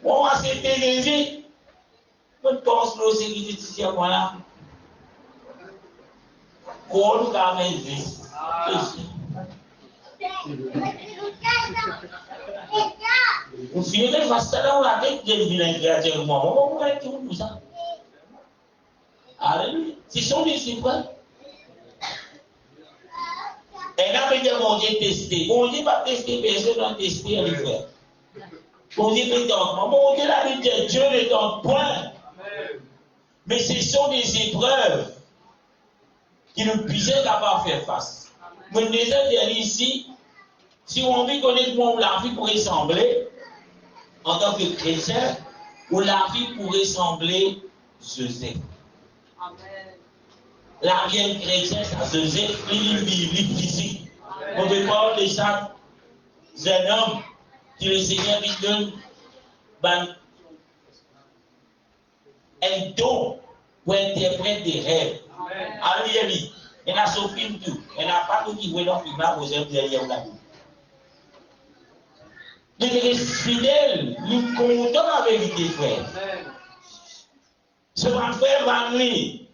On va accepter Jésus. On pense que c'est qui est ici, voilà. Qu'on va mettre vous finirez face à là, on a dit que vilain créateur, moi, on va être tout ça. Alléluia. Ce sont des épreuves. Et là, mon Dieu testé. Mon Dieu va tester, personne va tester à l'hiver. Mon Dieu ne tente pas. Mon Dieu l'a dit que Dieu ne tente point. Mais ce sont des épreuves qui nous puissent capables de faire face. Moi, déjà, dire ici, si on veut connaître comment la vie pourrait sembler, en tant que chrétien, où la vie pourrait ressembler Joseph. Amen. La vie chrétienne, c'est Joseph, il vit physique. On ne parle de ça, jeune homme qui le Seigneur lui donne un don pour interpréter des rêves. Alléluia. Il y a son film tout. Il n'y a pas tout qui voit dans le film là, vous êtes derrière la vie. Il est fidèle, il est content la vérité, frère. Ce frère va lui.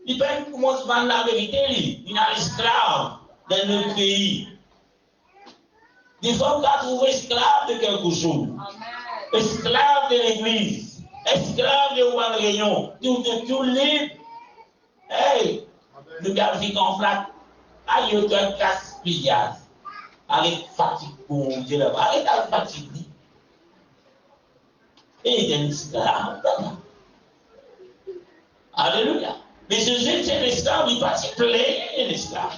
Il commence à vendre la vérité, il est un esclave dans notre pays. Des fois, on a trouvé esclave de quelque chose. Esclave de l'église. Esclave de une réunion. Tout libre. Hey, nous avons fait en flaque. Aïe, il y a un gaspillage. Avec fatigue pour Dieu là-bas. Avec la fatigue. Et il y a une esclave. Alléluia. Mais ce jeune, c'est l'esclave, il passe plein l'esclave.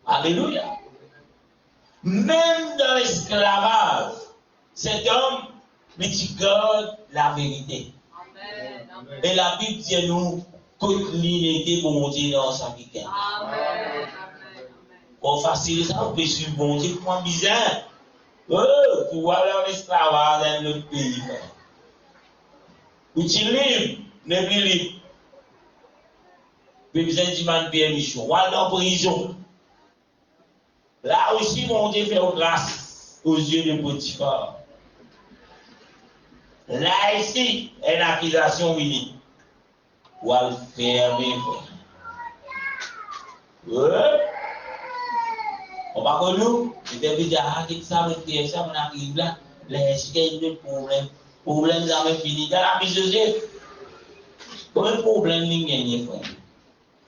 Alléluia. Même dans l'esclavage, cet homme, mais tu gardes la vérité. Amen. Et la Bible dit nous, toute l'unité bon Dieu dans sa vie. Amen. Pour faciliter ça, on peut suivre bon Dieu pour un bizarre. Pour aller en esclavage dans notre pays. Ou tu libre, ne plus libre. Mais besoin de man permission. Ou aller en prison. Là aussi, mon Dieu fait grâce aux yeux de Potiphar. Là ici, une accusation unique. Ou aller fermer. On va que nous, je vais dire, ah, qu'est-ce que ça, on arrive là, est-ce qu'il y a des problèmes? Problème, ça va finir. Dans la vie de Joseph, un problème, il y a frère.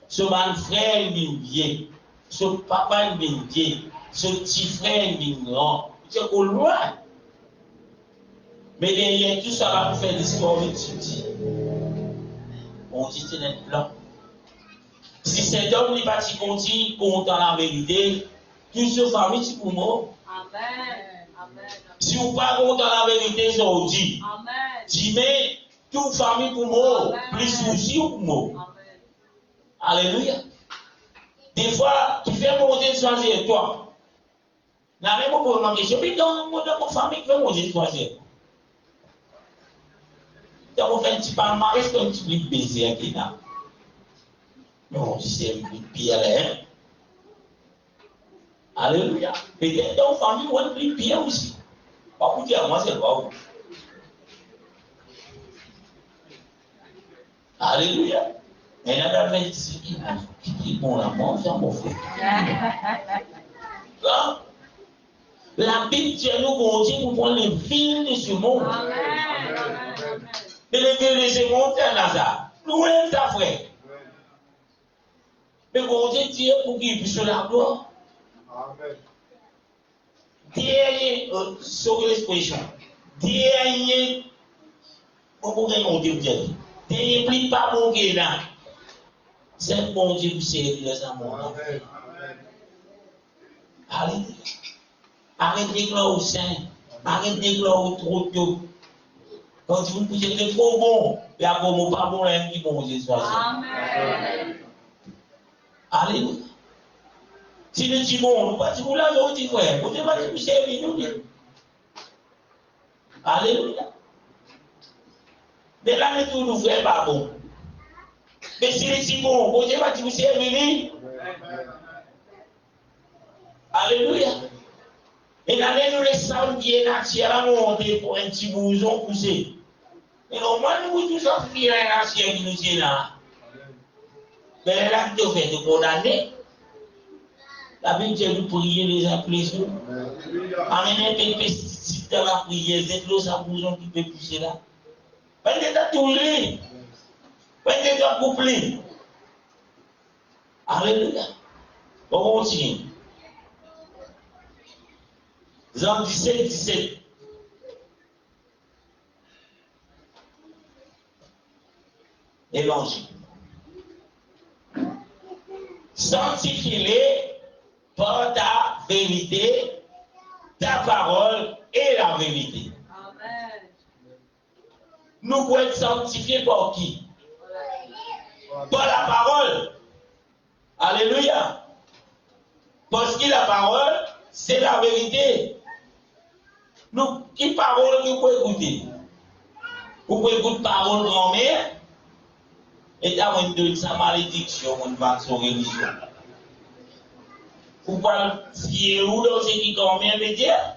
Ce man frère, il vient. Ce papa, il vient. Ce petit frère, il vient. C'est au loin. Mais derrière tout ça, va faire l'histoire de Titi. On dit, c'est notre plan. Si cet homme n'est pas content, content la vérité, tout ce famille, c'est pour moi. Amen. Si vous pas content la vérité, je vous dis. Dis, mais toute famille pour moi, plus souci pour moi. Alléluia. Des fois, tu fais monter de choisir toi. La même pour ma question, puis dans mon famille, qui fait monter de choisir. Donc, on fait un petit palmarès, un petit peu baiser qui est là. Non, c'est un peu pire, hein. Alléluia. Peut-être dans la famille, on est pire aussi. Pas pour dire, moi, c'est pas où. Alléluia. Et là, la veille, qui dit, bon, la mort, c'est mon frère. La Bible dit, nous, bon Dieu, pour prendre les villes de ce monde. Et les villes de ce monde, c'est Lazare. Nous, on est ta frère. Mais bon Dieu, Dieu, pour qu'il puisse la gloire. Dernier, sur l'expression, dernier, on pourrait nous dire, dernier, plus pas bon qui est là. C'est bon Dieu qui s'est dit ça, mon enfant. Alléluia. Arrête d'éclore au sein, arrête d'éclore au trop tôt. Quand tu vous poussez le trop bon, il y a comme pas bon, là, qui bon Dieu soit. Amen. Alléluia. Si nous disons bon, nous pas dire là, nous disons frère, vous ne pas dire c'est nous dire. Alléluia. Mais là, nous nous frère pas bon. Mais si nous disons bon, vous ne pas dire c'est nous. Alléluia. Et là, nous laissons qui est naturel monter pour un petit bouson poussé. Et au moins, nous toujours finir un ancien qui nous est là. Mais là, tu fais de condamner. La Bible dit de prier les impressions. Amener des pesticides dans la prière, c'est l'eau, ça bouson qui peut pousser là. Peut-être tout lui. Peut-être couplé. Alléluia. On continue. Jean 17, 17. Évangile. Sanctifie-les par ta vérité, ta parole et la vérité. Amen. Nous pouvons être sanctifiés par qui? Par la parole. Alléluia. Parce que la parole, c'est la vérité. Nous, qui parole nous pouvons écouter? Vous pouvez écouter parole grand-mère et d'avoir de sa malédiction, on va sur religion. Vous pouvez fier où dans ce qui grand-mère veut dire?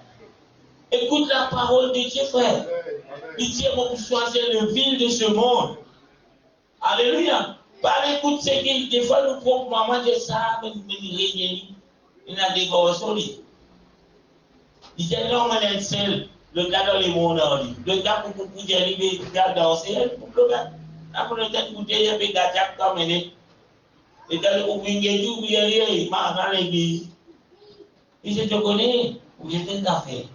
Écoute la parole de Dieu, frère. Il dit, on peut choisir le vil de ce monde. Alléluia. Pas écoute ce qu'il des fois nous propres maman de ça, mais il a des gosses solides. Il dit non, on est seul. Le gars dans les mondes, le gars pour dire, il va danser, pour le gars. Après le temps, il y a des gars qui ont mené. Et dans le groupe, il y a tout, il y a il m'a dans l'église. Il dit, je te connais, ou j'ai fait un café.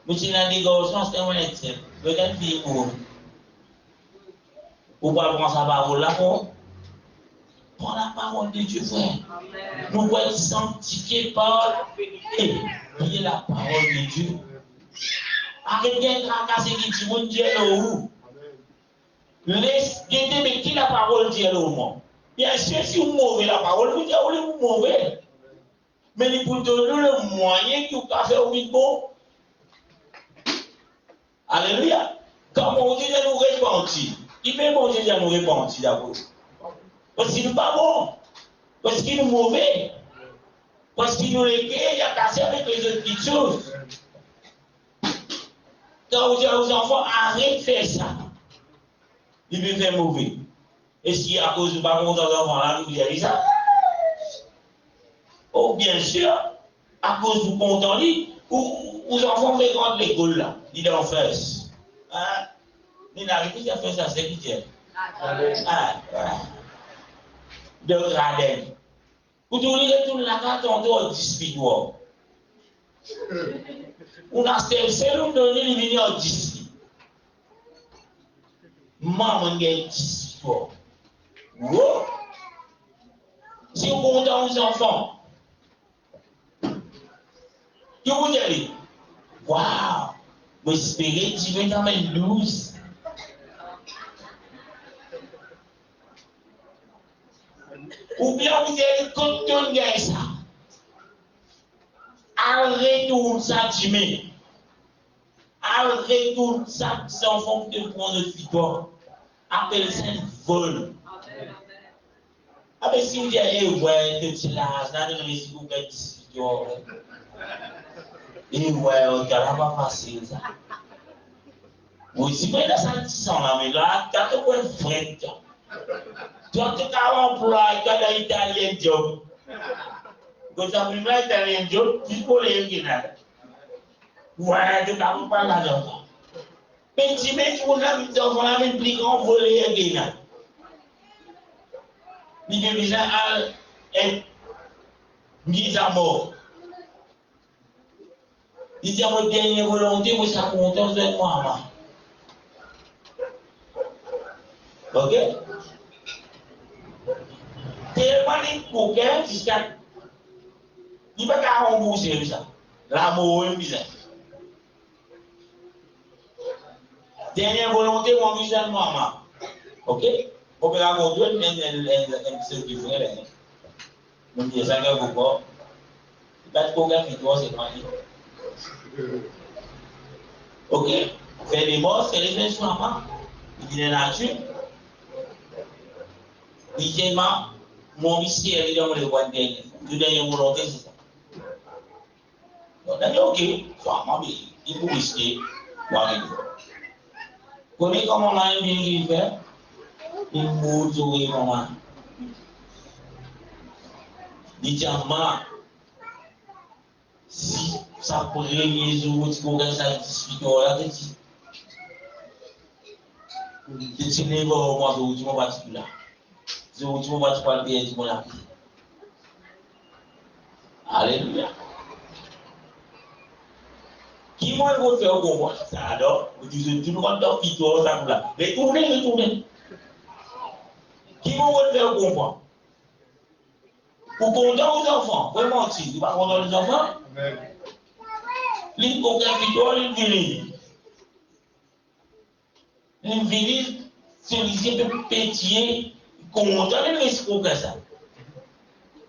Mais si dans les gosses, c'est un seul. Le gars, il est pour. Vous pouvez prendre sa parole là, pour la parole de Dieu, frère. Nous pouvons être sanctifiés par la vérité, qui est la parole de Dieu. Arrêtez de tracasser qui dit, mon Dieu est où? Laissez mais qui la parole dit au monde. Bien sûr, si vous mauvais la parole, vous dites, vous mauvais. Mais il vous donner le moyen que vous pouvez faire au bon. Alléluia. Quand mon Dieu nous repentir, il fait mon Dieu nous repentir d'abord. Parce qu'il n'est pas bon. Parce qu'il est mauvais. Parce qu'il nous regarde, il a cassé avec les autres petites choses. Quand vous dites aux enfants, arrête de faire ça. Il veut faire mauvais. Et si à cause de pas content d'enfant là, vous dites ça? Oh, bien sûr, à cause du content, aux enfants fréquentent l'école là, ils en face. Hein? Ils n'arrivent pas à faire ça, c'est qui tient. Ah, voilà. De gradin. Vous devez retourner la carte en dehors 10 feet. On a c'est l'homme donné, il vient en 10 feet. Maman, il y a 10 feet. Wow. Si vous comptez aux enfants, que vous dites, waouh, vous espérez que tu veux quand même 12. Ou bien vous dites, quand tu gagnes ça, arrête-toi ça, Jimmy. Arrête-toi ça, les enfants qui te prennent le fiton. Appelle ça un vol. Ah, mais si vous dites, ouais, tu es là, ça ne risque pas de fiton. Et ouais, on ne va pas passer ça. Oui, si vous êtes dans ça, mais là, tu as tout un frère. Tu as tout un emploi, tu as un italien job. Quand tu as un italien job, tu peux les guérir. Ouais, tu n'as pas l'argent. Mais si tu as mis des enfants, tu as plus grand voler et guérir. Il est déjà mis à mort. Il dit à votre dernière volonté, vous êtes content de moi. Ok? Tellement de coquins jusqu'à. Il ne va pas rembourser ça. L'amour est bizarre. Dernière volonté, mon visage de maman. Ok? On peut raconter un petit qui fait. On dit ça, il vous pas. Il n'y a pas de coquin qui doit se marier. Ok? Faire des morts, c'est les sur maman. Il dit la nature. Il dit, mon ici, évidemment, le roi de dernier. Le dernier volonté, c'est ça. Donc, on a dit, ok, maman, il faut risquer. Vous connaissez comment on a un bien qui fait? Il mourut sur les mamans. Il dit, maman, si ça premier jour, tu connais ça, tu là, tu n'es pas au moins, tu m'as pas là. Tu m'as pas parler, tu m'as là. Alléluia. Qui moi vous faire comprendre ça alors? Vous dites tout le monde dans qui doit ça là. Retournez. Qui moi vous faire comprendre? Pour content aux enfants, vraiment si vous pas content les enfants. Les coquins qui doivent les venir. Les venir sur les yeux pétillés, content les risques comme ça.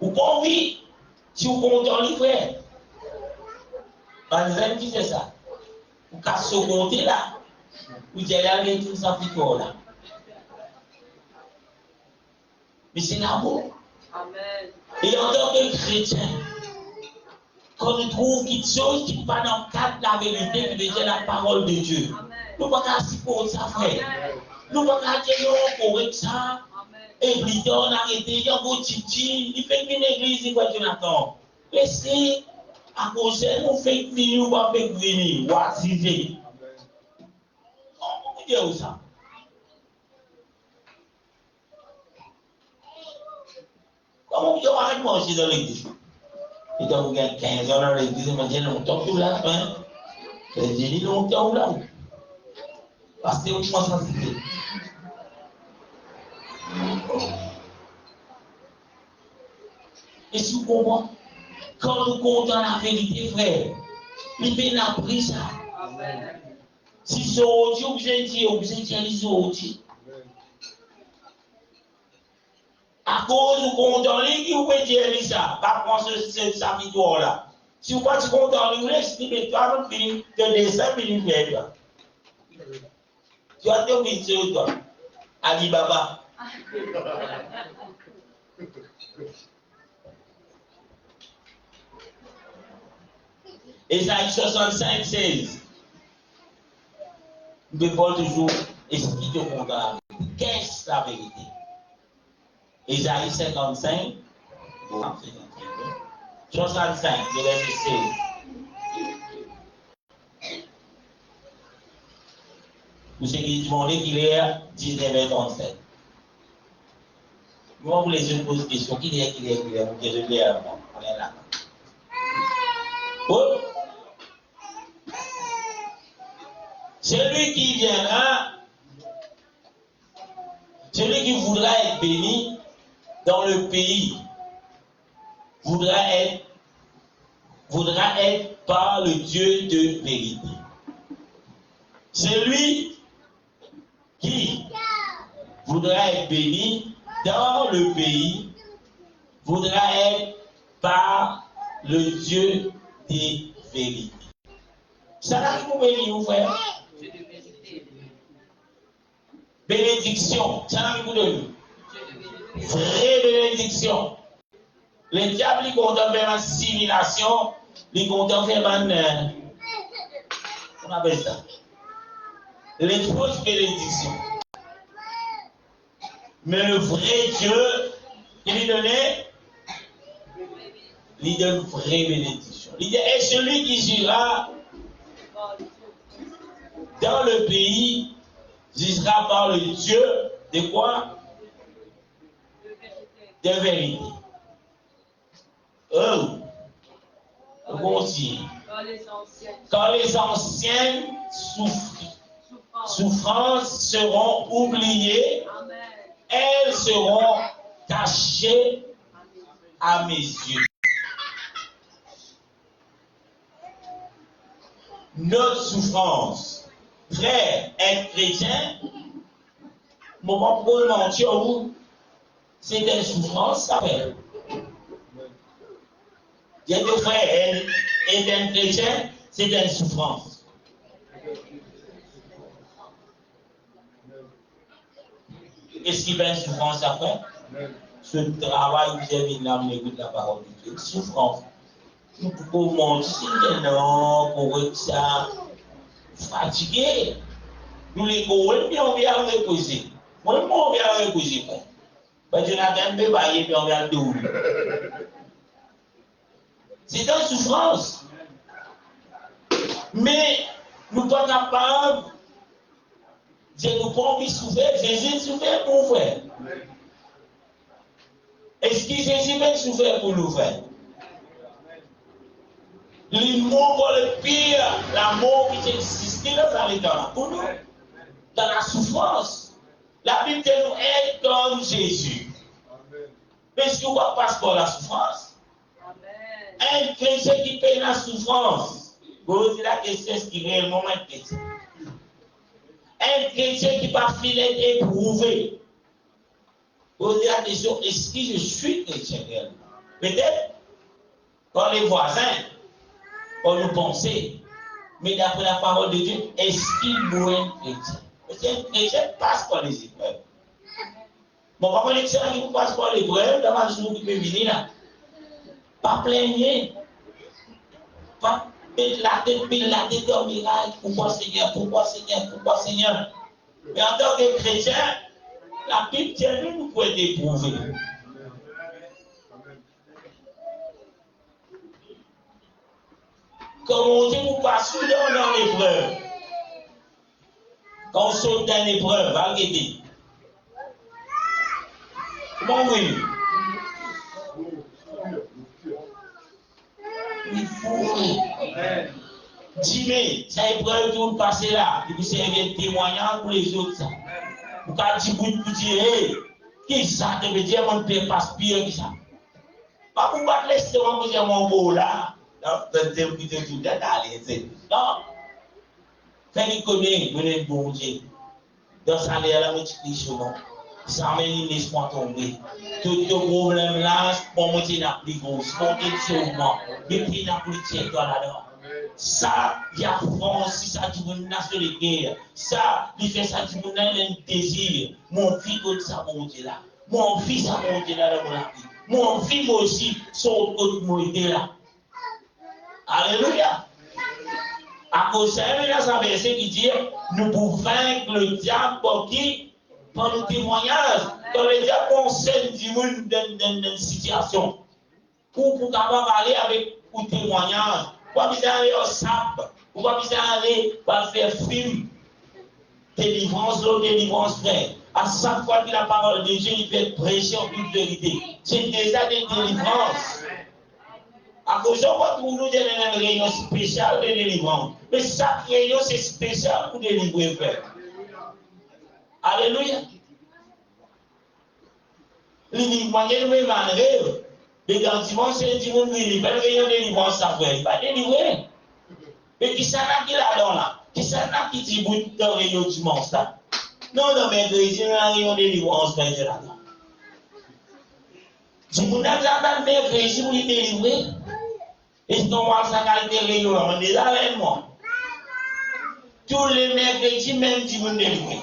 Vous pas envie si vous content les frères. Par exemple, qui fait ça? Vous cassez au côté là. Vous allez aller tout ça plutôt là. Mais c'est l'amour. Amen. Et en tant que chrétien, quand on trouve quelque chose qui n'est pas dans le cadre de la vérité, qui veut dire la parole de Dieu, nous ne pouvons pas s'y pour ça, frère. Nous ne pouvons pas dire non, correct ça. Et puis, on a arrêté, il y a un beau titi, il fait une église, il va Jonathan. Laissez. À cause de nous, fait venir ou pas fait venir, ou arriver. Comment vous dire ça? Comment vous dire arrête de manger dans l'église? Et quand vous gagnez 15 ans dans l'église, vous dites longtemps que là, hein? Vous dites longtemps là. Parce que vous commencez à se dire. Et si vous comprenez? Quand nous comptons la vérité, frère, il a pris ça. Si c'est aujourd'hui, vous êtes dit, les autres. cause ou content, qui vous pouvez dire ça, pas prendre sa victoire là. Si vous pas content, vous expliquez toi, non plus, que des 5 minutes fait toi. Tu as te mis sur toi. Ali Baba. Esaïe 65, 16. Nous devons toujours expliquer au content. Qu'est-ce la vérité? Esaïe 55, 65, le verset 16. Vous savez qu'il demandait qu'il est 19h37. Moi, vous les autres posent question. Qui est, vous je l'ai avant. On est là. Oh. Celui qui viendra, celui qui voudra être béni dans le pays, voudra être par le Dieu de vérité. Celui qui voudra être béni dans le pays, voudra être par le Dieu de vérité. Ça n'a pas béni, vous frère. Bénédiction, ça n'a pas de vraie bénédiction. Le diable, il compte faire une assimilation, il compte faire une. On appelle ça. Les fausses bénédictions. Mais le vrai Dieu, il lui donnait, il donne une vraie bénédiction. Il dit, et celui qui jugera dans le pays, jugera par le Dieu de quoi? De vérité. Oh, bon Dieu. Quand les anciennes souffrances seront oubliées, elles seront cachées à mes yeux. Notre souffrance, frère, être chrétien, mon propre mentir, c'est une souffrance, ça fait. J'ai deux frères, et un chrétien, c'est une souffrance. Qu'est-ce qui fait une souffrance après? Ce travail, vous avez une âme, écoute la parole de Dieu. Souffrance. Nous pouvons mentir, non, pour ça, fatigué. Nous les courons, puis on vient reposer. Moi, on vient reposer. Parce que Jonathan peut bailler, puis on vient double. C'est une souffrance. Mais nous ne sommes pas capables de nous prendre souffrir. Jésus souffert pour vous faire. Est-ce que Jésus va souffrir pour nous faire? Le mot le pire, l'amour qui existe dans les temps, pour nous, dans la souffrance. La Bible dit nous être comme Jésus. Mais est-ce qu'on va passer par la souffrance? Un chrétien qui paye la souffrance, vous dites la question est-ce qu'il est réellement un chrétien? Un chrétien qui va filer éprouvé, vous dites la question est-ce que je suis chrétien réellement? Peut-être, quand les voisins, on nous pensait, mais d'après la parole de Dieu, est-ce qu'il est un chrétien? Parce qu'un chrétien passe par les épreuves. Bon, pas les chrétiens qui passent par les épreuves, dans ma journée qui peut venir là. Pas plaigner. Pas mettre la tête dans le miracle. Pourquoi Seigneur, pourquoi Seigneur, pourquoi Seigneur? Mais en tant que chrétien, la Bible dit que nous pouvons être éprouvés. Comme on dit, vous passez dans l'épreuve. Quand on saute dans l'épreuve, arrêtez. Comment oui? Il faut. Dis-moi, cette épreuve tout passer là, et puis c'est un témoignage pour les autres. Ça. Vous pouvez dire, vous dire, qui ça te veut dire, mon père passe pire que ça. Pas pour pas laisser mon dire mon beau là. Non, fais-le connaître, bon Dieu. Dans sa l'air, la multiplication. Ça mène l'espoir tomber. Tout le problème là, pour monter dans plus gros, monter sur moi, depuis dans plus de toi là-dedans. Ça, il y a France, si ça dit mon nation de guerre. Ça, il fait ça dit mon un désir. Mon fils comme ça monter là. Mon fils ça monter là dans mon vie. Mon fils aussi, son côté monter là. Alléluia. À cause de ça, il y a un verset qui dit, nous pouvons vaincre le diable pour qui? Par le témoignage. Quand le diable conseille du monde dans une situation. Pour pouvoir aller avec un témoignage. Pour pouvoir aller au sap. Pour pouvoir aller faire film. Délivrance, l'autre délivrance frère. À chaque fois que la parole de Dieu, il fait prêcher en toute vérité. C'est déjà des délivrances. À cause de quoi nous avons une réunion spéciale de délivrance. Mais chaque réunion, c'est spécial pour délivrer, frère. Alléluia. Le même rêve. Les grands dimanches, c'est dimanche, il n'y a pas de réunion de délivrance, ça frère. Il va délivrer. Mais qui s'en a qui là-dedans là? Qui s'en a qui dit bout dans la réunion dimanche là? Non, non, mais il y a une réunion de délivrance, frère, là-dedans. Si vous n'avez pas de réunion, vous délivrer. Et donc, moi, ça a été réunion, on est là avec moi. Tous les mercredis, même si vous ne délivrez.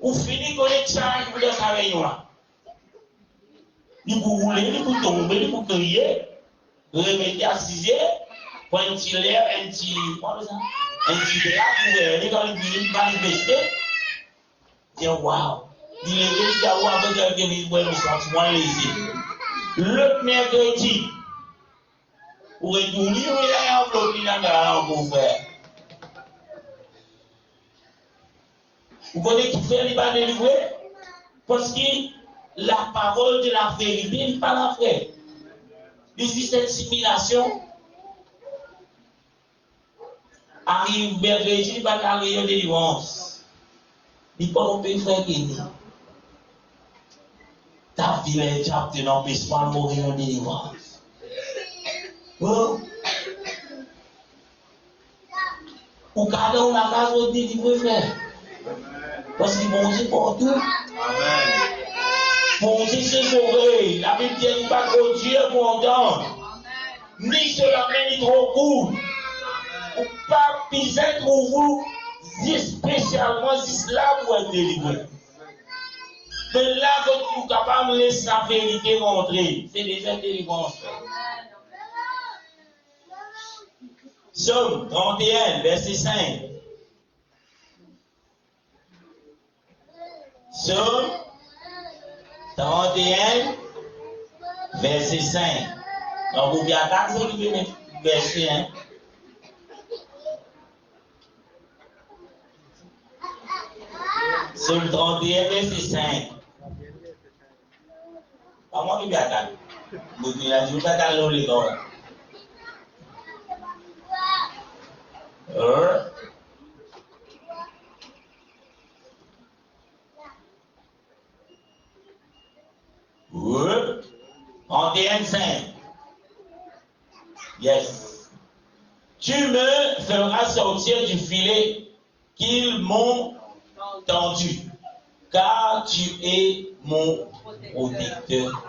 Vous finissez avec ça, vous êtes à la réunion là. Vous roulez, vous tombez, vous criez, vous remettez à 6 heures, pour un petit l'air, un petit drap, vous allez dans le bureau, vous manifester. Dites, waouh! Il est venu à voir avec un délivre, nous sentiments lésés. Le mercredi, pour retourner, il y a un bloc qui n'a pas pour faire. Vous connaissez qui fait les bas délivrer? Parce que la parole de la vérité n'est pas la vraie. Il dit cette simulation arrive mercredi, il va arriver en délivrance. Il ne peut pas faire gagner. Ta vie est déjà de n'empêche pas de mourir en délivrance. Oh. Ou garder la case au délivrer, frère. Parce que bon Dieu pour tout. Bon Dieu c'est sauvé. La Bible dit pas que Dieu pour entendre. Ni cela ni trop court. Ou pas piser pour vous, spécialement là pour être délivré. Mais là, vous êtes capable de laisser la vérité montrer. C'est déjà délivrance. Psaume 31, verset 5. Psaume 31, verset 5. Donc, vous bien d'accord avec le verset 1. Psaume 31, verset 5. Pas moi qui bien d'accord. Vous dites, je ne vais pas d'accord les gars. En DN5. Yes. Tu me feras sortir du filet qu'ils m'ont tendu, car tu es mon protecteur.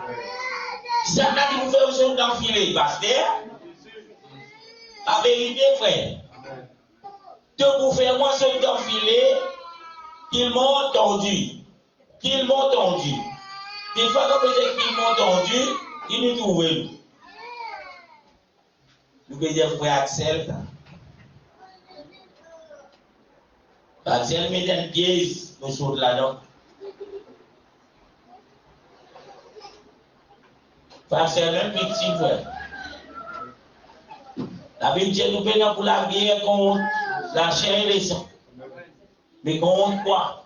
C'est ça qui vous fait sortir dans le filet, pasteur. La vérité, frère. De vous faire moi sortir dans le filet qu'ils m'ont tendu. Qu'ils m'ont tendu. Une fois que vous dites qu'ils m'ont tendu, ils nous trouvent. Nous pouvons dire frère Axel. Axel met une pièce, nous sommes là-dedans. Axel, un petit frère. La Bible dit nous venons pour la guerre contre la chair et les sangs. Mais contre quoi?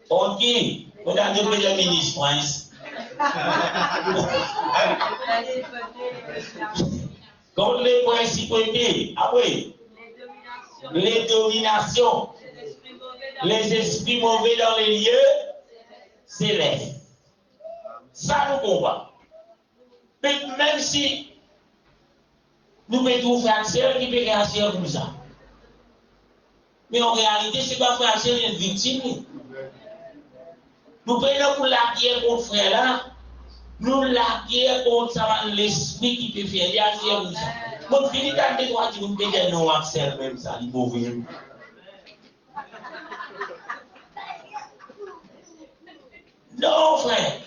On dit, on a deux premiers ministres, Prince. Contre les principautés, ah oui, les dominations, les esprits mauvais dans les lieux célestes. Ça nous combat. Mais même si nous pouvons trouver un seul qui peut réagir comme ça. Mais en réalité, ce n'est pas frère chéri une victime. Nous prenons pour la guerre contre frère là. Nous la guerre contre l'esprit qui peut faire. Il y a zéro ça. Mon fini quand tu dois dire nous peut non accès même ça, il mauvais. Non frère.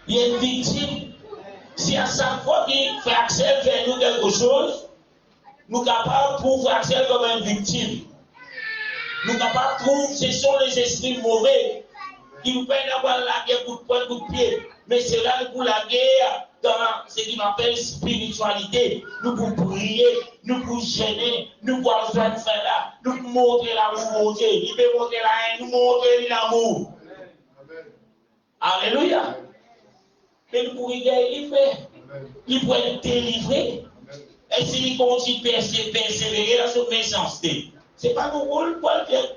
Il y a une victime. Si à chaque fois qu'il fait accès vers nous quelque chose, nous sommes capables de trouver accès comme une victime. Nous sommes capables de trouver ce sont les esprits mauvais qui nous permettent d'avoir la guerre coup de poing, coup de pied. Mais c'est là pour la guerre dans ce qu'on appelle spiritualité. Nous pour prier, nous pour gêner, nous pour faire là, nous pour montrer l'amour, Dieu. Il peut montrer la haine, nous montrer l'amour. Alléluia. Mais nous pour y délivrer. Il peut être délivré. Et s'il continue de persévérer dans son méchanceté, ce n'est pas mon rôle pour le faire.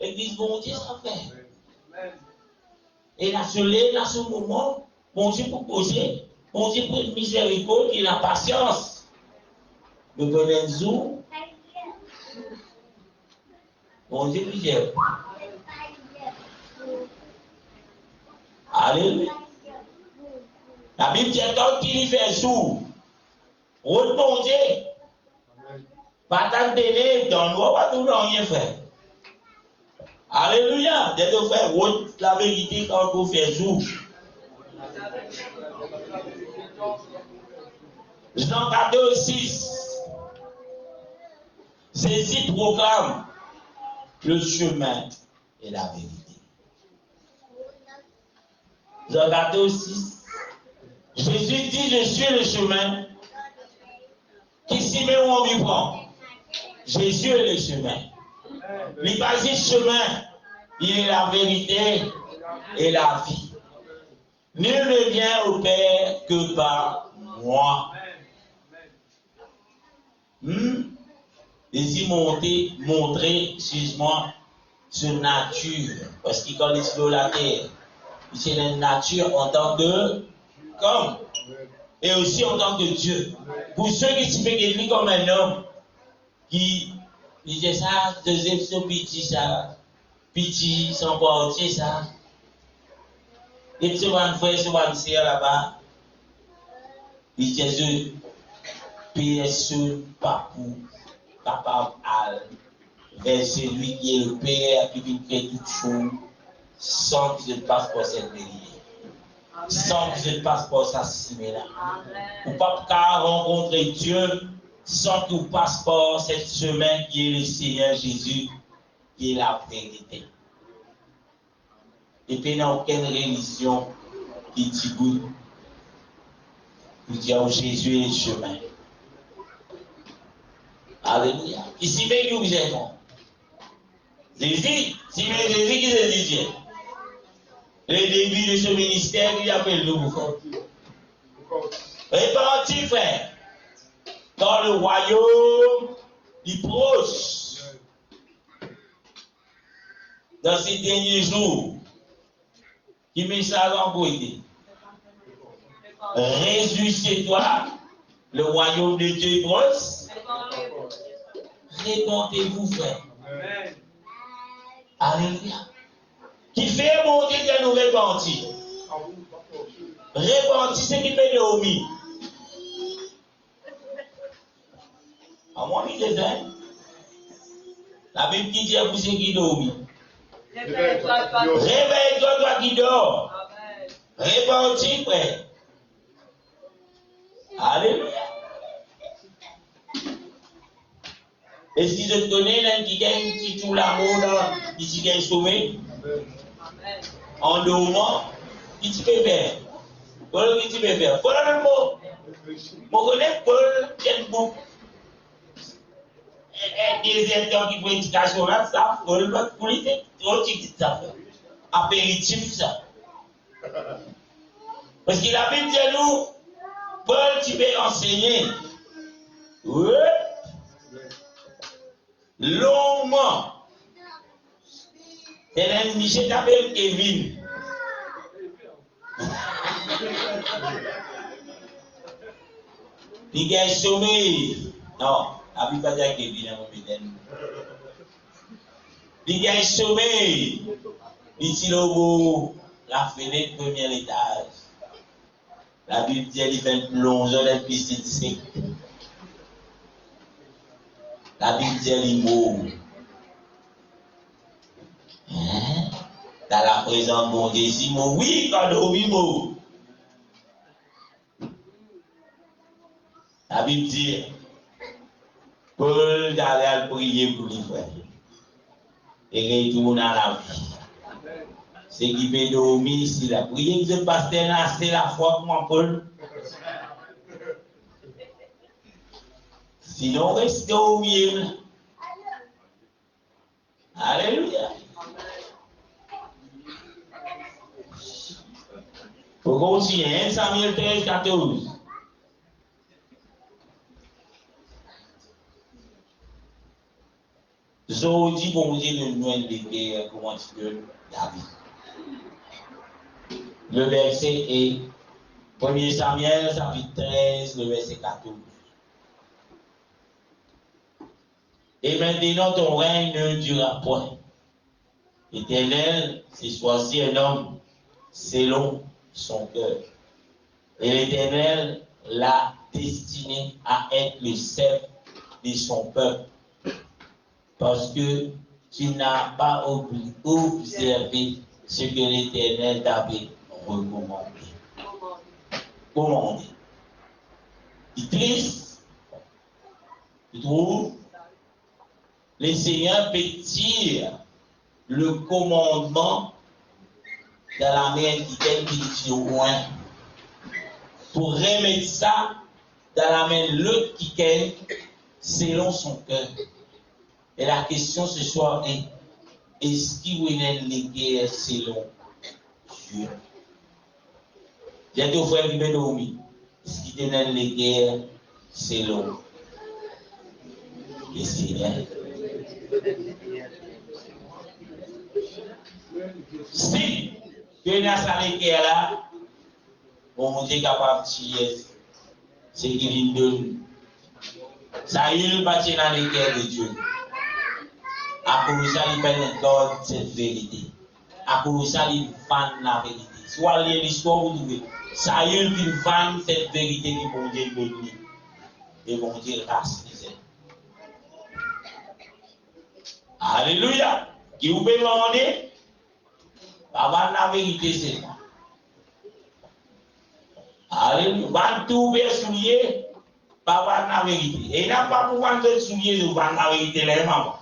L'église, bon Dieu, ça fait. Et là, ce moment, bon Dieu pour poser, bon Dieu pour une miséricorde et la patience. Le Benenzo, bon Dieu pour Dieu. Alléluia. La Bible dit quand il fait sourd, répondez. Pas t'entendre, donne-moi pas tout rien faire. Alléluia. Dès que faire la vérité quand vous faites sourd. Jean 14, 6. Ceci proclame le chemin et la vérité. Jean 14, 6. Jésus dit, je suis le chemin. Qui s'y met où on y prend? Jésus est le chemin. Il n'est pas juste chemin. Il est la vérité et la vie. Nul ne vient au Père que par moi. Jésus montrer, excuse-moi, sa nature. Parce qu'il connaît sur la terre. C'est la nature en tant que comme et aussi en tant que Dieu. Pour ceux qui se font comme un homme qui disait ça, deuxième son petit sans portier ça. Et puis un frère, ce un sœur là-bas, il disait PSE pas pour capable à vers celui qui est le Père qui fait toutes choses sans que je passe pour cette vérité. Sans que je passe par ça, là. Vous ne pouvez pas rencontrer Dieu sans que vous passiez par ce chemin qui est le Seigneur Jésus, qui est la vérité. Et puis, il n'y a aucune religion qui dit oui. Vous dites, oh, Jésus est le chemin. Alléluia. Ici, mais nous aimons. Jésus, si mais Jésus qui se dit Dieu. Le début de ce ministère, il appelle nous. Répartis, frère, dans le royaume du proche. Dans ces derniers jours, qui met ça en beauté. Réjouissez-toi, le royaume de Dieu est proche. Répondez-vous, frère. Alléluia. Qui fait monter que nous repentir. Repentir, c'est qui fait de omis. À moi, il est là. La Bible qui dit à vous, c'est qui dormi. Réveille-toi, toi qui dors. Repentir, frère. Alléluia. Et si je te connais, l'un qui gagne, qui tout l'amour, qui gagne sauvé. En dormant, qui tu peux faire? Paul, qui tu peux faire? Paul, le mot. Mon connaît Paul, quel bout? Des états qui font éducation là, ça, Paul, l'autre politique, l'autre qui ça fait. Apéritif, ça. Parce qu'il a dit à nous, Paul, tu peux enseigner. Oui. Longuement. Et là, Michel t'appelle Kevin. Il y a sommeil. Non, la Bible va dire qu'il y a un pédale. Il y a sommeil. Ici, la fenêtre, premier étage. La Bible dit qu'il fait plongeon les piscines sec. La Bible dit qu'il mot. Dans la présence de mon Dieu, si mon oui, quand oui, mot. La Bible dit, Paul allait prier pour les frères. Et retourne à la vie. C'est qui peut dormir ici, la prière de pasteur, c'est la foi pour moi, Paul. Sinon, reste dormir. Alléluia. Pour continuer, 1 Samuel 13, 14. Aujourd'hui, bon Dieu, de nous indiquer comment tu peux David. Le verset est 1 Samuel, chapitre 13, le verset 14. Et maintenant, ton règne ne durera point. L'Éternel s'est choisi un homme selon son cœur. Et l'Éternel l'a destiné à être le chef de son peuple. Parce que tu n'as pas observé ce que l'Éternel t'avait recommandé. Commandé. Il est triste. Tu trouves? Le Seigneur peut tirer le commandement dans la main qui est au loin pour remettre ça dans la main de l'autre qui est selon son cœur. Et la question ce soir est, est-ce qu'il vous est les guerres selon Dieu? J'ai deux frères qui m'ont dormi. Est-ce qu'il est les guerres selon le Seigneur? Si Dieu n'a pas les guerres là, bon Dieu est capable de tirer ce qu'il donne. Ça y est, le bâti dans les guerres de Dieu. À cause de ça, il donne cette vérité. À cause de ça, il vend la vérité. Soit lire l'histoire, vous trouvez. Ça y est, il vend cette vérité qui bon Dieu donne. Et bon Dieu reste. Alléluia. Qui vous peut demander? Papa, la vérité, c'est moi. Alléluia. Va tout bien soulier. Papa, la vérité. Et il n'a pas pouvoir de soulier de vendre la vérité, les mamans.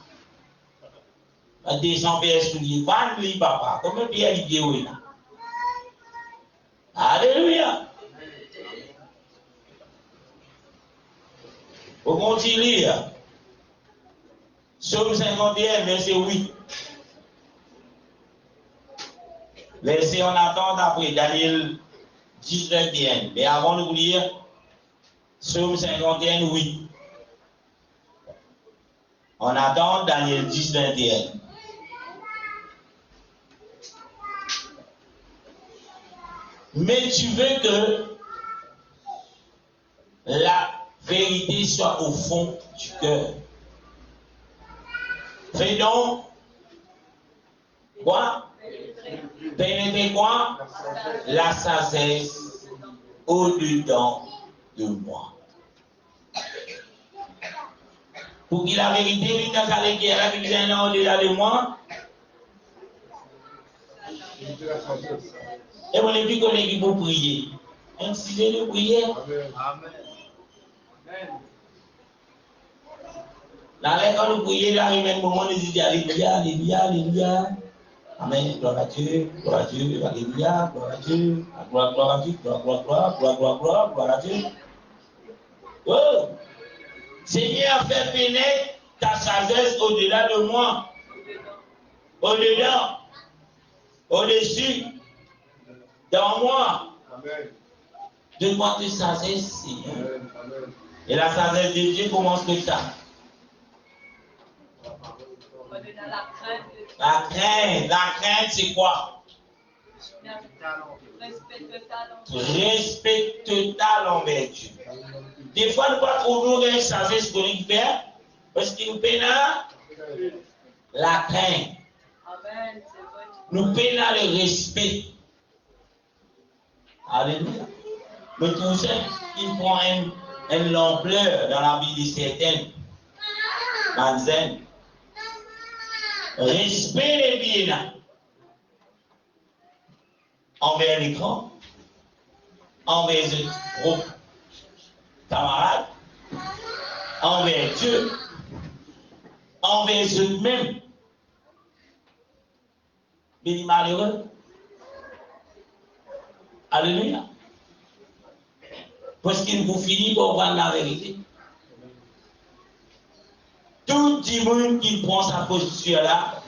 200 pièces souliers, vendre papa. Comment Pierre dit oui là? Alléluia. Vous continuez. Psaume 51, verset 8. Laissez en attente après Daniel 10, 21. Mais avant de vous lire, Psaume 51, 8. On attend Daniel 10, 21. Mais tu veux que la vérité soit au fond du cœur. Fais donc quoi? Pénétrez quoi? La sagesse au-dedans de moi. Pour que la vérité vienne dans sa guerre, qui vient au-delà de moi. Et on est plus qu'on est qui pour prier. Un sujet de prière. Amen. Là, quand nous prions, là, il y a un moment où nous disons Alléluia, Alléluia, Alléluia. Amen. Gloire à Dieu, Alléluia, gloire à Dieu, gloire à Dieu, gloire à Dieu. Oh! Seigneur, fais pénétrer ta sagesse au-delà de moi. Au-dedans, au-dessus, dans moi. Donne-moi de sagesse, Seigneur. Et la sagesse de Dieu commence comme ça. La crainte, c'est quoi? Respecte ta envers Dieu. Des fois, nous ne pas trop nous changer ce qu'on fait, parce qu'il nous paye la crainte. Nous payons le respect. Alléluia. Mais tout ça, il prend une ampleur dans la vie de certaines. Manzen. Respect les biens envers les grands, envers les groupes camarades, envers Dieu, envers eux-mêmes. Mais les malheureux. Alléluia. Parce qu'il vous finit pour voir la vérité. Tout le monde qui prend sa posture là,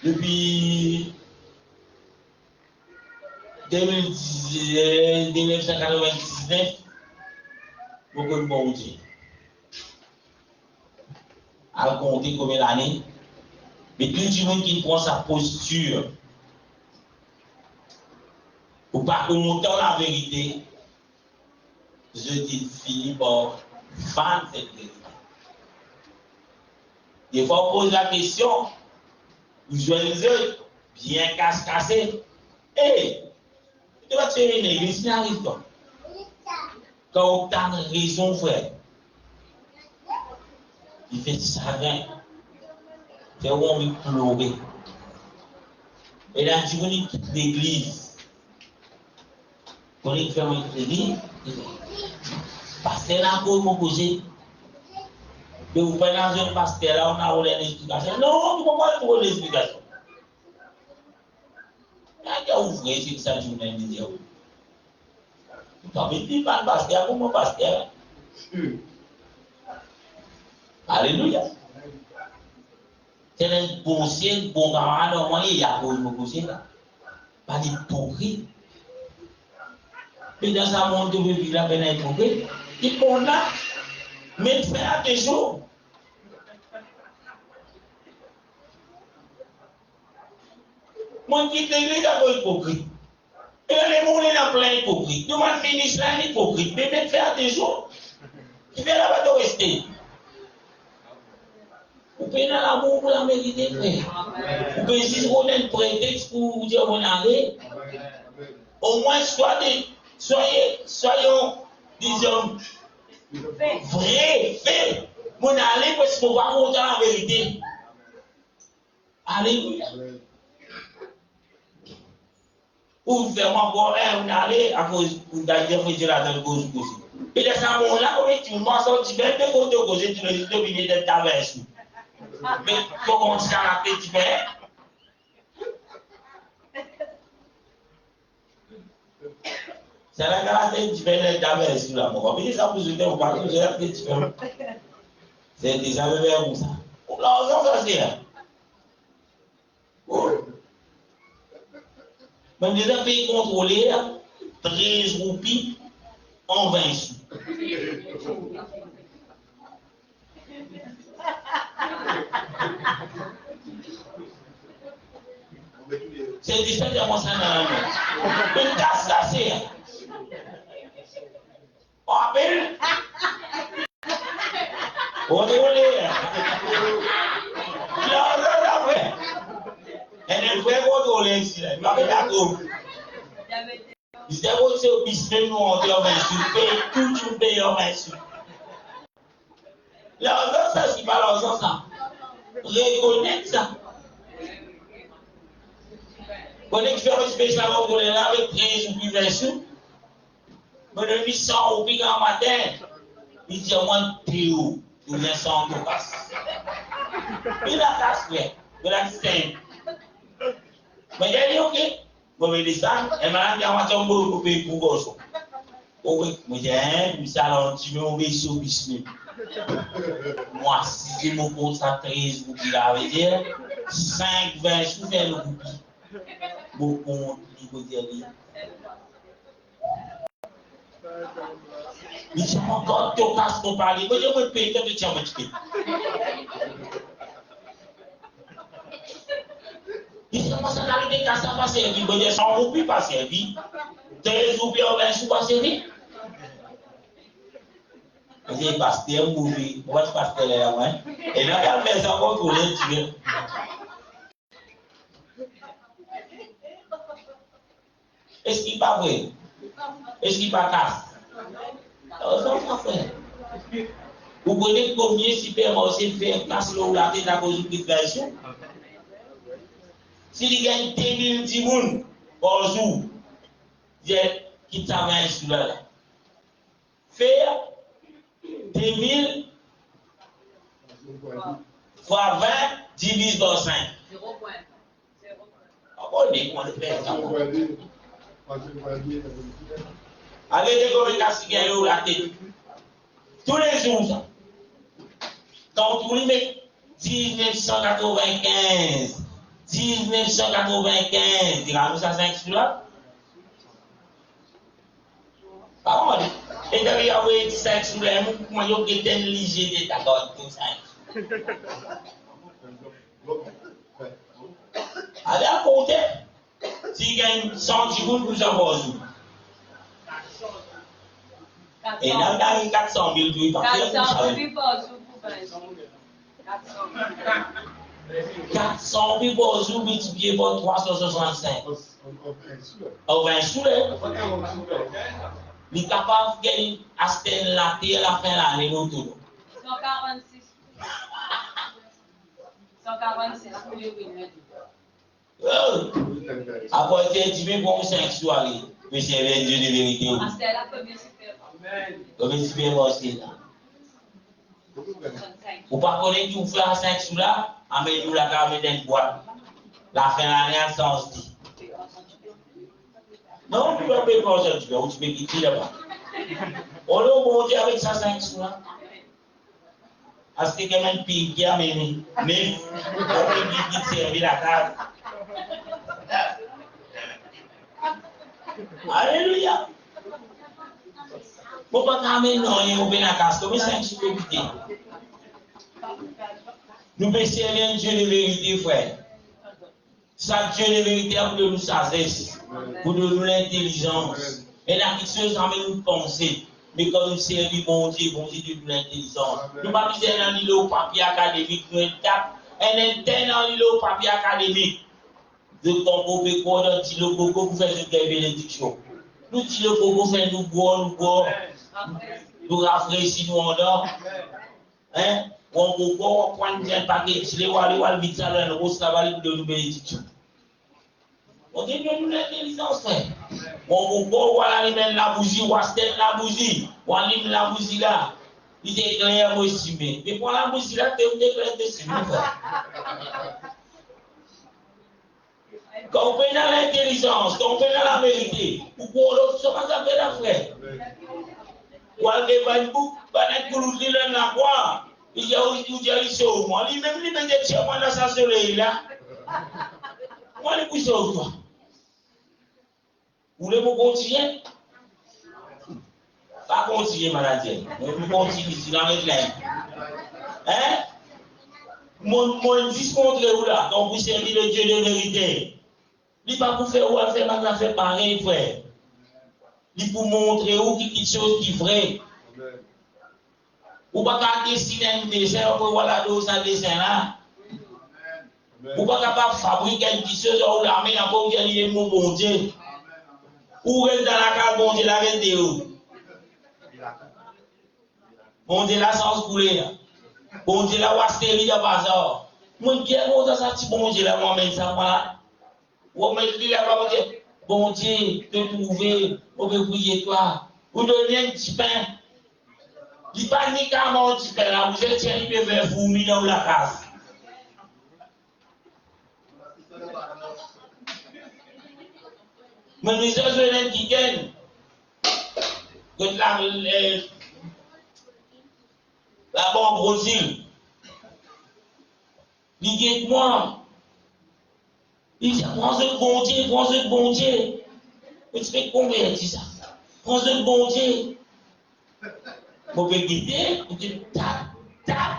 depuis 1999, beaucoup de bon Dieu. À compter combien d'années, mais tout le monde qui prend sa posture, pour pas commenter la vérité, je dis fini par vendre cette vérité. Des fois, on pose la question, vous jouez les yeux, bien cassé. Hé, tu vas tuer une église, n'arrive pas. Quand tu as raison, frère, il fait ça rien. C'est où on veut pleurer. Et là, tu connais toute l'église. On est fait l'église. Pasteur là, pour m'opposer. Mais vous prenez dans un pasteur là, on a une explication. Non, tu ne peux pas trouver l'explication. Quand tu ouvres, c'est ça que je viens de dire. Tu ne peux pas le pasteur pour mon pasteur. Alléluia. C'est un bon ciel, bon camarade, au moins il y a pour m'opposer là. Pas d'hypocrite. Mais dans un monde où vivre la peine hypocrite, il faut là. Mais faire attention. Moi qui te dis d'abord hypocrite. Et les gens sont plein hypocrite. Tout le monde finit là hypocrite. Mais faire attention. Tu viens là-bas de rester. Vous pouvez dans l'amour pour la vérité, frère. Vous pouvez juste donner un prétexte pour dire qu'on arrive. Au moins, soyons, disons, vrai, fait. Mon aller parce qu'on va monter la vérité. Alléluia. Ou faire encore on aller à cause d'aller là dans le cause aussi. Et là, ça mon là, on tu m'as sorti bien de côté causer tu le dominer de ta verse. Mais comment ça la petite fait? C'est la caractère différente de la verse là, mon mais ça vous êtes au partout, c'est la petite différente. C'est déjà le verbe comme ça. Pour l'argent, ça c'est là. Même des pays contrôlés, 13 roupies en 20 sous. C'est différent de ça dans la main. Une tasse cassée. On appelle. On est elle est très contrôlée ici. Elle m'a fait la troupe. Il s'est posé au business, nous on dit en 20 sous. Tout paye en 20 sous. L'argent, ça, c'est pas l'argent, ça. Reconnaître ça. Quand on fait un spécialement pour les là avec 13 ou plus 20 sous, mais le 800 ou plus en matin, il dit au moins Théo, ou bien 100 de passe. Il a casse, frère. Il a 5. Mais il a dit, ok, vous avez dit ça, et maintenant, il y a un tombeau pour payer pour gauche. Ok, moi j'ai un salon, tu mets au vaisseau, business. Moi, si j'ai mon compte à 13, vous qui l'avez dit, 5, 20 sous, faire le goupil. Mon compte, il faut dire, mais j'ai encore ton casque pour parler, mais je me paye, quand tu tiens, moi, tu payes. Il dit, moi, ça n'arrive qu'à ça pas servir. Mais les 100 roupies pas servi. 13 roupies en 20 sous pas servi. c'est pasteur, mouvi, moi je pasteur là, moi. Et là, quand mais ça contrôle, tu veux. Est-ce qu'il n'est pas vrai? Est-ce qu'il n'est pas casse? Ça va faire. Vous connaissez combien de supermarchés fait casse l'eau la tête à cause de l'inflation? S'il gagne 10 000 timoun par jour, qui travaille sur là. Faire 2000 fois 20 divise par 5. 0 point. On est comment le faire ça? Allez, décorer la cigarette la tête. Tous les jours, ça. Quand vous mettez 1995, 1995, tu as mis ça 5 sur là? Pas mal. Et derrière, il y a 5 sur là, moi, je suis léger de ta corde pour 5. Allez à compter. Si gagne 100 secondes, vous avez besoin. Et là, il y a 400 000 louis par 400 000 par jour pour 400 000 par jour multiplié par 365. Au 20 sous il est capable de gagner à la terre à la fin de l'année. 146. 146 pour les wins. Après, tu veux bon 5 soirées. Mais c'est le Dieu de vérité. C'est la première super. Comme il super marché là. Vous ne pouvez pas tout faire 5 sous là, amenez-nous la carte d'une boîte. La fin de l'année à 100 dit. Non, tu ne peux pas faire ça, tu peux quitter là-bas. On a monté avec ça 5 sous là. Parce que quand même, puis qui a mené, mais on peut servir la carte. Alléluia. Pourquoi tu as mis non, il y a un casse, comme 5 sous l'éviter. Nous pouvons servir un Dieu de vérité, frère. Chaque Dieu de vérité a pour nous sagesse, pour nous l'intelligence. Et la petite chose a nous penser. Mais quand nous servons bon Dieu de l'intelligence. Nous ne pouvons pas dire dans le papier académique, nous sommes un interne dans le papier académique. De ton pauvre corps, dans le coco pour faire une bénédiction. Nous disons le coco fait nous boire, nous rafraîchir, nous endort. Hein? On prend un paquet de chile, on va aller vite à la rose, ça va aller pour nous bénédiction. On dit nous l'intelligence, frère. On va aller mettre la bougie, on va steller la bougie, on va allumer la bougie là. Il est éclairé à estimé. Mais pour la bougie là, tu es éclairé à estimé, frère. Quand on fait dans l'intelligence, quand on fait dans la vérité, ou pour l'autre, ça va faire la frère. Ou à des banques, pour l'ouvrir la voie. Il y a aussi des au moins. Lui-même, il met des tiers dans sa soleil là. Moi, les poussez au toit. Vous voulez continuer? Pas continuer, maladie. Vous continuez ici dans les plaines. Hein? Mon dis contre vous là, quand vous servez le Dieu de vérité. Il pas pour faire ou à faire mal, faire pareil, frère. Il pour montrer où quelque chose qui est vrai. Ou pas qu'à dessiner un dessin, ou voilà dans un dessin là. Ou pas capable de fabriquer une petite chose, ou l'armée en bon Dieu, mon bon Dieu. Ou reste dans la carte, bon Dieu, la reste de où? Bon Dieu, la sans couler. Bon Dieu, la wastérie de bazar. Mon Dieu, bon Dieu, ça petit bon Dieu, là, moi-même, ça, voilà. Ou mettre là, bon Dieu, te trouver, on peut prier toi. Vous donnez un petit pain. Il n'y a pas ni qu'à manger un petit pain là, vous êtes un peu vers fourmi dans la case. Mais les jeunes qui gagnent, que la banque Brésil, ils gagnent moi. Il dit, prends ce bon Dieu, prends ce bon Dieu. Mais tu fais combien de ça? Prends ce bon Dieu. Vous pouvez guider, vous dites, t'as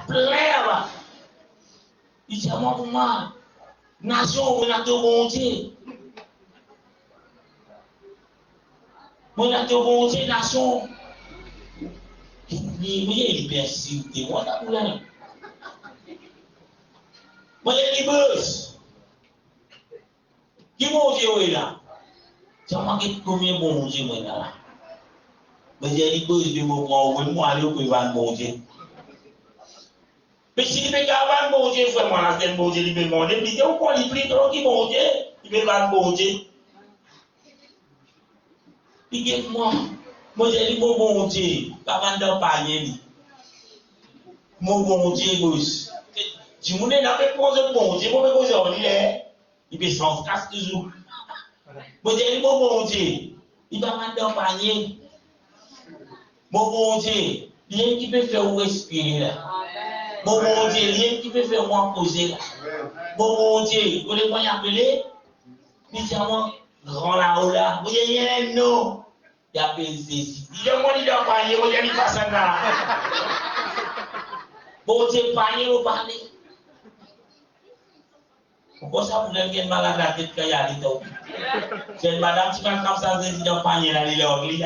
plein. Il dit, moi, pour moi, nation, on a tout bon Dieu. On a tout bon Dieu, nation. il persiste. Moi, t'as problème. Moi, il bosse. Qui mon Dieu est là? Ça m'a dit combien bon Dieu est là? Mais j'ai dit bosse de moi, aller au prévoir bon Dieu. Mais si il veut qu'avant bon Dieu, vraiment, là, c'est bon Dieu, il veut demander, il dit, on prend les prix, qui bon Dieu, il veut voir bon Dieu. Il dit, moi, j'ai dit, bon Dieu, pas vendre panier. Mon bon Dieu, boss. Si vous n'avez pas de bon Dieu, vous pouvez vous dire, il peut s'en casse toujours. Moi, j'ai dit, mon bon Dieu, il va vendre panier. Mon bon Dieu, rien qui peut faire vous respirer là. Mon bon Dieu, rien qui peut faire moi poser là. Mon bon Dieu, vous voulez moi y appeler? Il dit à moi, grand là-haut là, vous avez rien, non. Il appelle ceci. Il dit, moi, il doit panier, vous avez pas ça là. Bon Dieu, panier, vous parlez. Pourquoi ça vous avez malade à la tête quand il y a des temps? C'est une madame qui va comme ça, vous avez un panier là, il est en gris.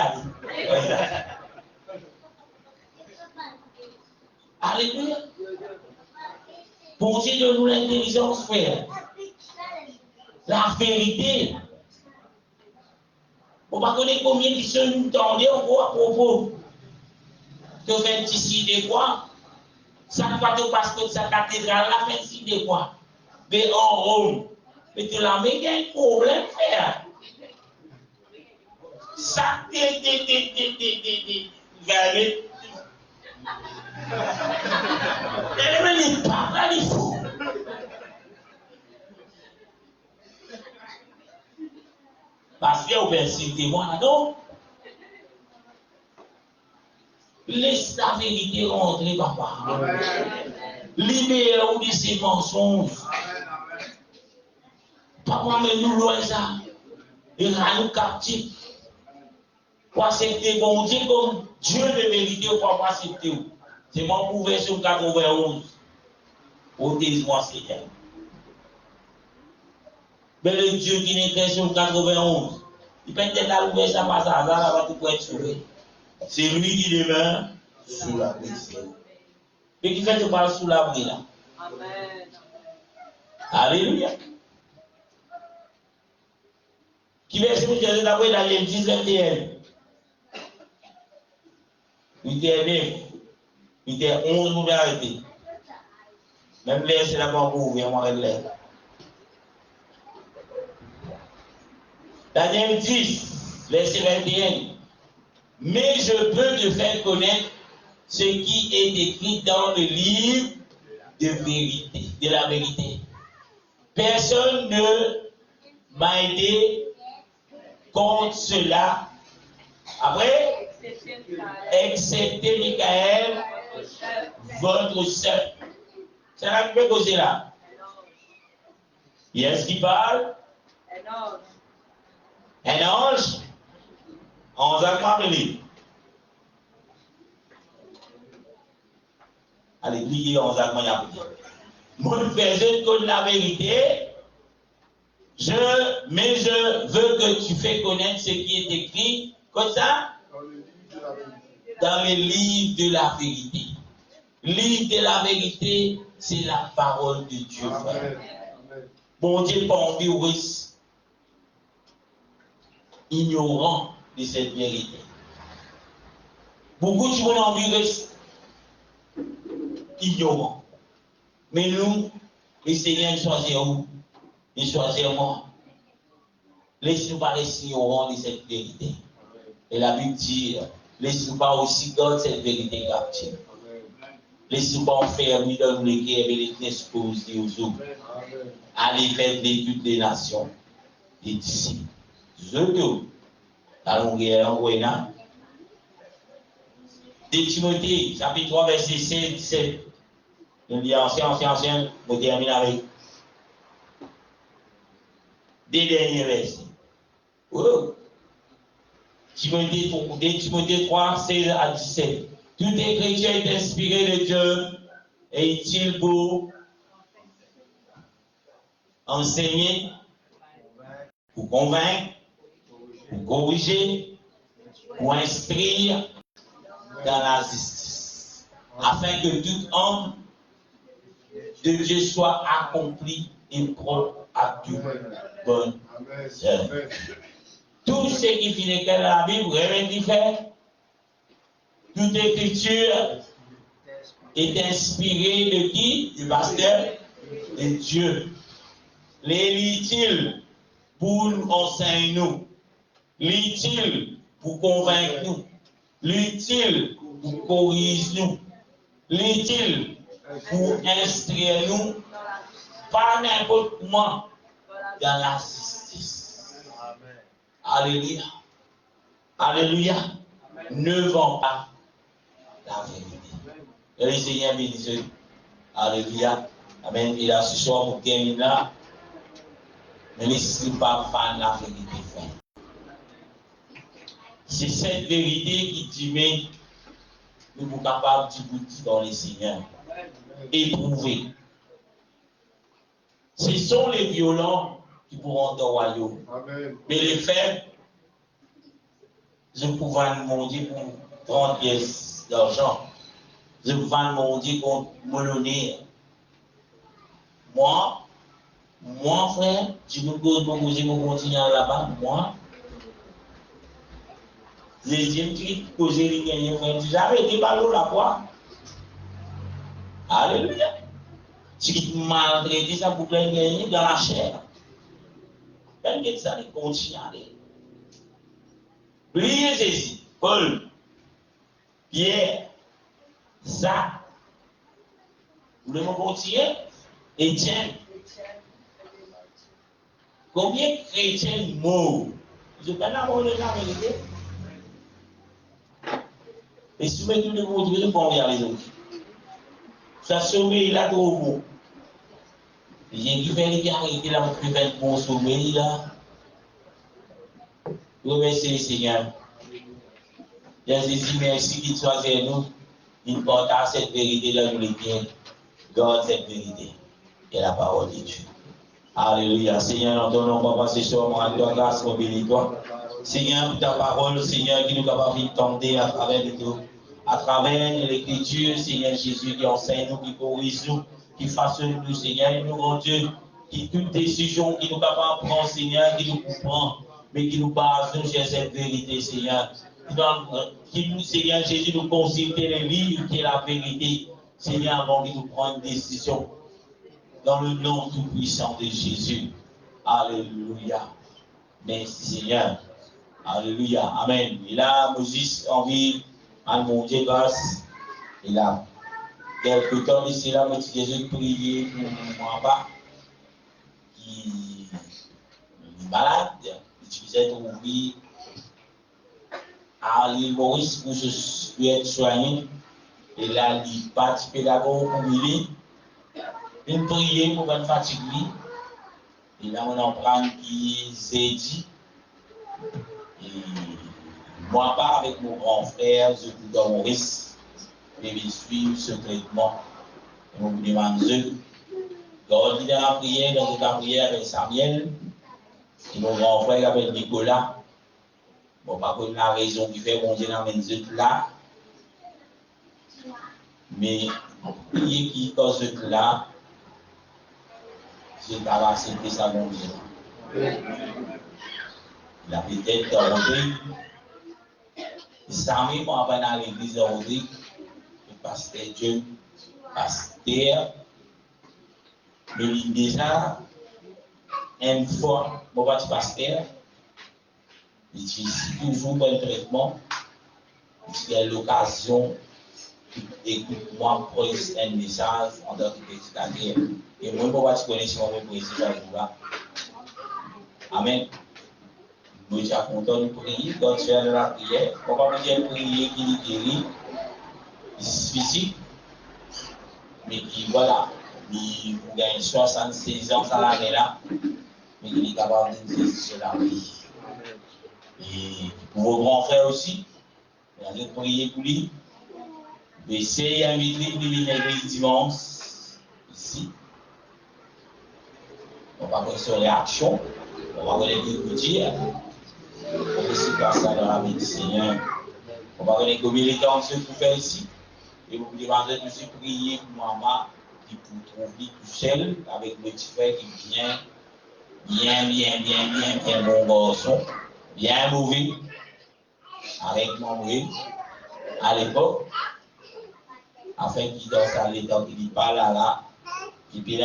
Alléluia. Bon Dieu, donne-nous l'intelligence, frère. La vérité. On va connaître combien de choses nous tendaient à propos. Tu fais ici de quoi? Ça ne va pas parce que sa cathédrale là fait ici de quoi? Mais en Rome. Mais tu l'as mis, il y a un problème, frère. Ça, elle n'est pas là, il faut. Parce que vous persistez, moi, non? Laisse la vérité rentrer, papa. Libère-vous de ces mensonges. Papa, mais nous, loin ça. Il a nous captifs. Pour accepter bon Dieu comme Dieu de vérité, pour accepter. C'est mon pouvoir sur 91. Protège-moi, Seigneur. Mais le Dieu qui n'est qu'un sur 91, il peut être là où ça passe à hasard, là, pour être sauvé. C'est lui qui demeure sous l'abri. Mais qui fait que tu parles sous l'abri là? Amen. Alléluia. Qui veut se dire d'abord dans les 19e? 8e, 8e, 11, vous pouvez arrêter. Même l'air, c'est d'abord pour ouvrir, moi, l'air. Daniel 10, verset 21. Mais je peux te faire connaître ce qui est écrit dans le livre de vérité, de la vérité. Personne ne m'a aidé contre cela. Après, excepté Michael, votre chef. C'est là que je peux causer là. Il y a ce qui parle? Un ange. On va parler. Allez, priez, on va parler. Mon père, je connais la vérité. Mais je veux que tu fasses connaître ce qui est écrit. Comme ça? Dans le livre de la vérité. Le livre de la vérité, c'est la parole de Dieu, frère. Bon Dieu, pas envie ou ignorant de cette vérité. Beaucoup de gens ont envie ignorant. Mais nous, les Seigneurs choisissent où? Ils choisissent moi. Laissez-nous pas rester ignorants de cette vérité. Et la Bible dit, laissez-nous pas aussi garder cette vérité captive. Laissez-nous pas enfermer dans le cœur et les exposer aux autres. Allez faire de toutes les nations. Et d'ici. Zodo. Allons guerre en Guéna. De Timothée, chapitre 3, verset 16, 17. On dit ancien, on termine avec des derniers versets. Oh. Timothée 3, 16 à 17. Toute écriture est inspirée de Dieu et utile pour enseigner, pour convaincre, pour corriger, pour instruire dans la justice. afin que tout homme de Dieu soit accompli et propre à tout bonne œuvre. Tout ce qui finit dans la Bible, rien qui fait, toute écriture est inspirée de qui? Du pasteur? De Dieu. Les lit-il pour nous enseigner nous, lit-il pour convaincre nous, lit-il pour corriger nous, lit-il pour instruire nous, pas n'importe comment, dans la justice. Alléluia. Alléluia. Ne vend pas la vérité. Et le Seigneur bénisse. Alléluia. Amen. Et là, ce soir, pour terminer là, mais ne suis pas fan de la vérité. C'est cette vérité qui dit, mais nous sommes capables de goûter dans les Seigneurs. Éprouver. Ce sont les violents qui pourront dans le royaume. Mais les faibles, je pouvais demander pour 30 pièces d'argent. Je pouvais demander contre Molonnier. Moi, frère, je me continue là-bas. Moi, deuxième truc que j'ai gagné, frère, j'avais été ballot la poire. Alléluia. Ce qui m'a maltraité, ça pour gagner dans la chair. Quand ça, il continue à aller. Priez Jésus, Paul, Pierre, Jacques. Vous voulez me continuer? Étienne. Combien de chrétiens morts? Je ne peux pas mourir la vérité. Et si vous mettez le mot, vous ne pouvez pas les autres. Ça sauvé, il a trop beau. J'ai qui fait les arrêter là, on peut faire bon sauver là. Remerciez le Seigneur. Jésus, merci qu'il soit avec nous. Il partage cette vérité là, nous les bien. Garde cette vérité. Et la parole de Dieu. Alléluia. Seigneur, dans ton nom, papa, ce soir, moi, à toi, grâce, mon bénis-toi. Seigneur, pour ta parole, Seigneur, qui nous capable de tenter à travers de tout. À travers l'écriture, Seigneur Jésus, qui enseigne nous, qui corrige nous, qui façonne nous, Seigneur, et nous rend Dieu, qui toute décision qui nous capable de prendre, Seigneur, qui nous comprend, mais qui nous base sur cette vérité, Seigneur. Qui nous, Seigneur Jésus, nous consulter les livres qui est la vérité, Seigneur, avant que nous prenions une décision. Dans le nom tout-puissant de Jésus. Alléluia. Merci Seigneur. Alléluia. Amen. Et là, Moses envie à demander grâce. Et là, quelque temps ici, là, M. Jésus prier pour mon papa qui est malade. Il utilisait ton vie à l'île Maurice pour être soigné. Et là, il partit pédagogue pour lui. Une prière pour une fatigue. Et là, on en prend qui s'est dit. Et moi, pas avec mon grand frère, je suis dans Maurice. Et je suis ce traitement. Et on vous demande dans la prière, dans la prière avec Samuel. Et mon grand frère avec Nicolas. Bon, pas pour la raison qui fait mon Dieu dans les là. Mais, prier qui cause là. Je pas accepté ça, mon Dieu. Il a peut-être rentré. Samuel m'a appris à l'église de Rodrigue, le pasteur Dieu, pasteur. Mais déjà, une fois, mon pasteur, il dit toujours un traitement, il y a l'occasion. Écoute-moi, pose un message en tant que prédicateur. Et moi, je ne connais pas mon président. Amen. Nous sommes contents de prier. Quand tu es dans la prière, on va dire prier qui est guéri, physique, mais qui, voilà, il gagne 76 ans dans l'année là, mais il est capable de dire sur la vie. Et pour vos grands frères aussi, vous allez prier pour lui. Essayez d'inviter pour l'église dimanche, ici. On va voir son réaction, on va voir les dire. On va essayer de faire ça dans la vie du Seigneur. On va voir les militants pour faire ici. Et vous pouvez demander de se prier pour maman qui pour trouver tout seul avec le petit frère qui vient bien bon garçon, bien mauvais, avec mon mari à l'époque, afin qu'il dans sa l'état qu'il parle là, qui peut